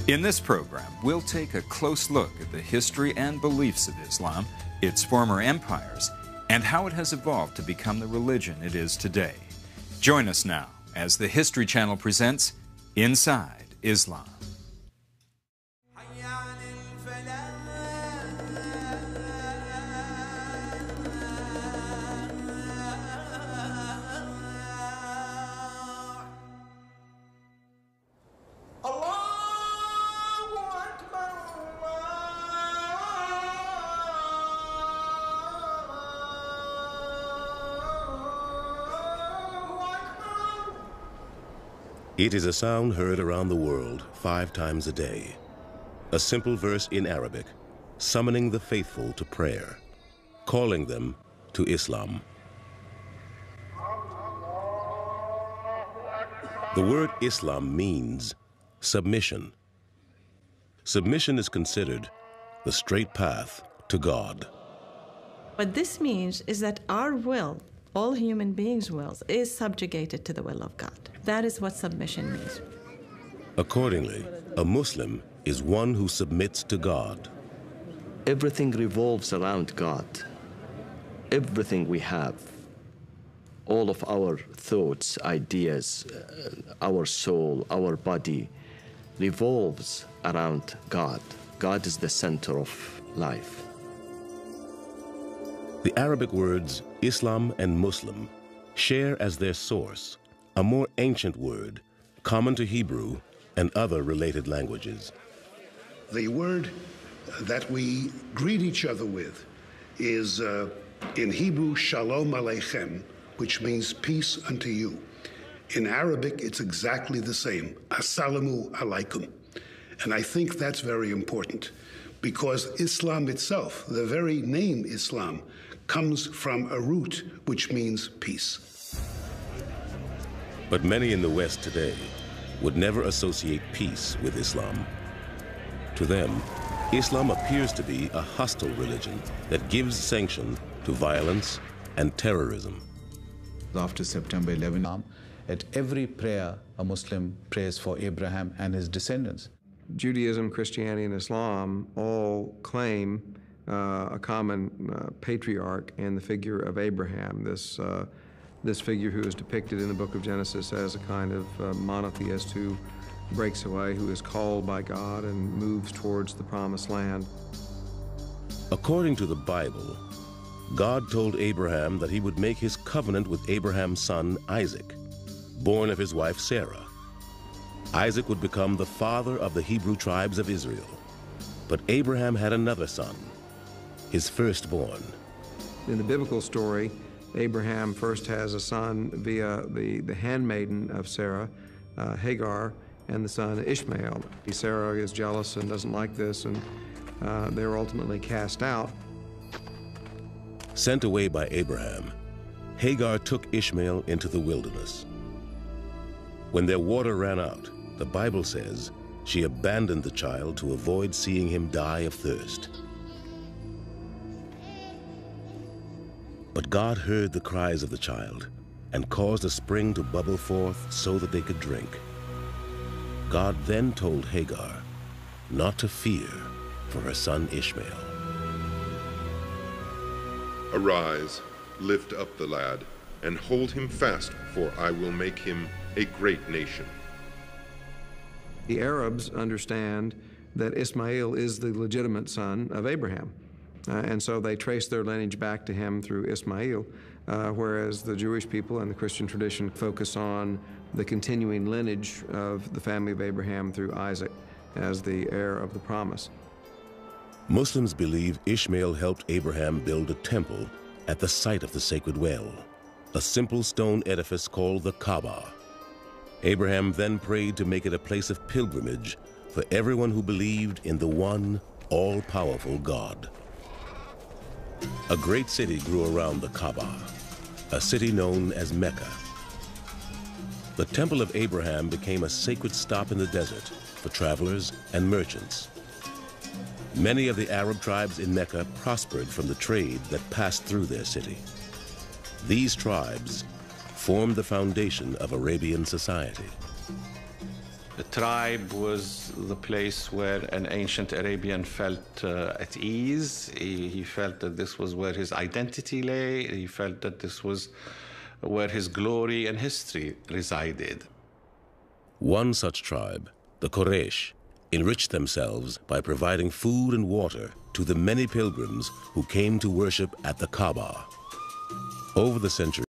In this program, we'll take a close look at the history and beliefs of Islam, its former empires, and how it has evolved to become the religion it is today. Join us now as the History Channel presents Inside Islam. It is a sound heard around the world 5 times a day. A simple verse in Arabic, summoning the faithful to prayer, calling them to Islam. The word Islam means submission. Submission is considered the straight path to God. What this means is that our will, all human beings' wills, is subjugated to the will of God. That is what submission means. Accordingly, a Muslim is one who submits to God. Everything revolves around God. Everything we have, all of our thoughts, ideas, our soul, our body, revolves around God. God is the center of life. The Arabic words Islam and Muslim share as their source a more ancient word common to Hebrew and other related languages. The word that we greet each other with is in Hebrew, Shalom Aleichem, which means peace unto you. In Arabic, it's exactly the same, Assalamu Alaikum. And I think that's very important because Islam itself, the very name Islam, comes from a root which means peace. But many in the West today would never associate peace with Islam. To them, Islam appears to be a hostile religion that gives sanction to violence and terrorism. After September 11, at every prayer, a Muslim prays for Abraham and his descendants. Judaism, Christianity, and Islam all claim a common patriarch in the figure of Abraham, this figure who is depicted in the book of Genesis as a kind of monotheist who breaks away, who is called by God and moves towards the promised land. According to the Bible, God told Abraham that he would make his covenant with Abraham's son Isaac, born of his wife Sarah. Isaac would become the father of the Hebrew tribes of Israel. But Abraham had another son, his firstborn. In the biblical story, Abraham first has a son via the handmaiden of Sarah, Hagar, and the son Ishmael. Sarah is jealous and doesn't like this, and they're ultimately cast out. Sent away by Abraham, Hagar took Ishmael into the wilderness. When their water ran out, the Bible says she abandoned the child to avoid seeing him die of thirst. But God heard the cries of the child and caused a spring to bubble forth so that they could drink. God then told Hagar not to fear for her son Ishmael. Arise, lift up the lad, and hold him fast, for I will make him a great nation. The Arabs understand that Ishmael is the legitimate son of Abraham. And so they trace their lineage back to him through Ishmael, whereas the Jewish people and the Christian tradition focus on the continuing lineage of the family of Abraham through Isaac as the heir of the promise. Muslims believe Ishmael helped Abraham build a temple at the site of the sacred well, a simple stone edifice called the Kaaba. Abraham then prayed to make it a place of pilgrimage for everyone who believed in the one all-powerful God. A great city grew around the Kaaba, a city known as Mecca. The Temple of Abraham became a sacred stop in the desert for travelers and merchants. Many of the Arab tribes in Mecca prospered from the trade that passed through their city. These tribes formed the foundation of Arabian society. The tribe was the place where an ancient Arabian felt at ease. He felt that this was where his identity lay. He felt that this was where his glory and history resided. One such tribe, the Quraysh, enriched themselves by providing food and water to the many pilgrims who came to worship at the Kaaba. Over the centuries,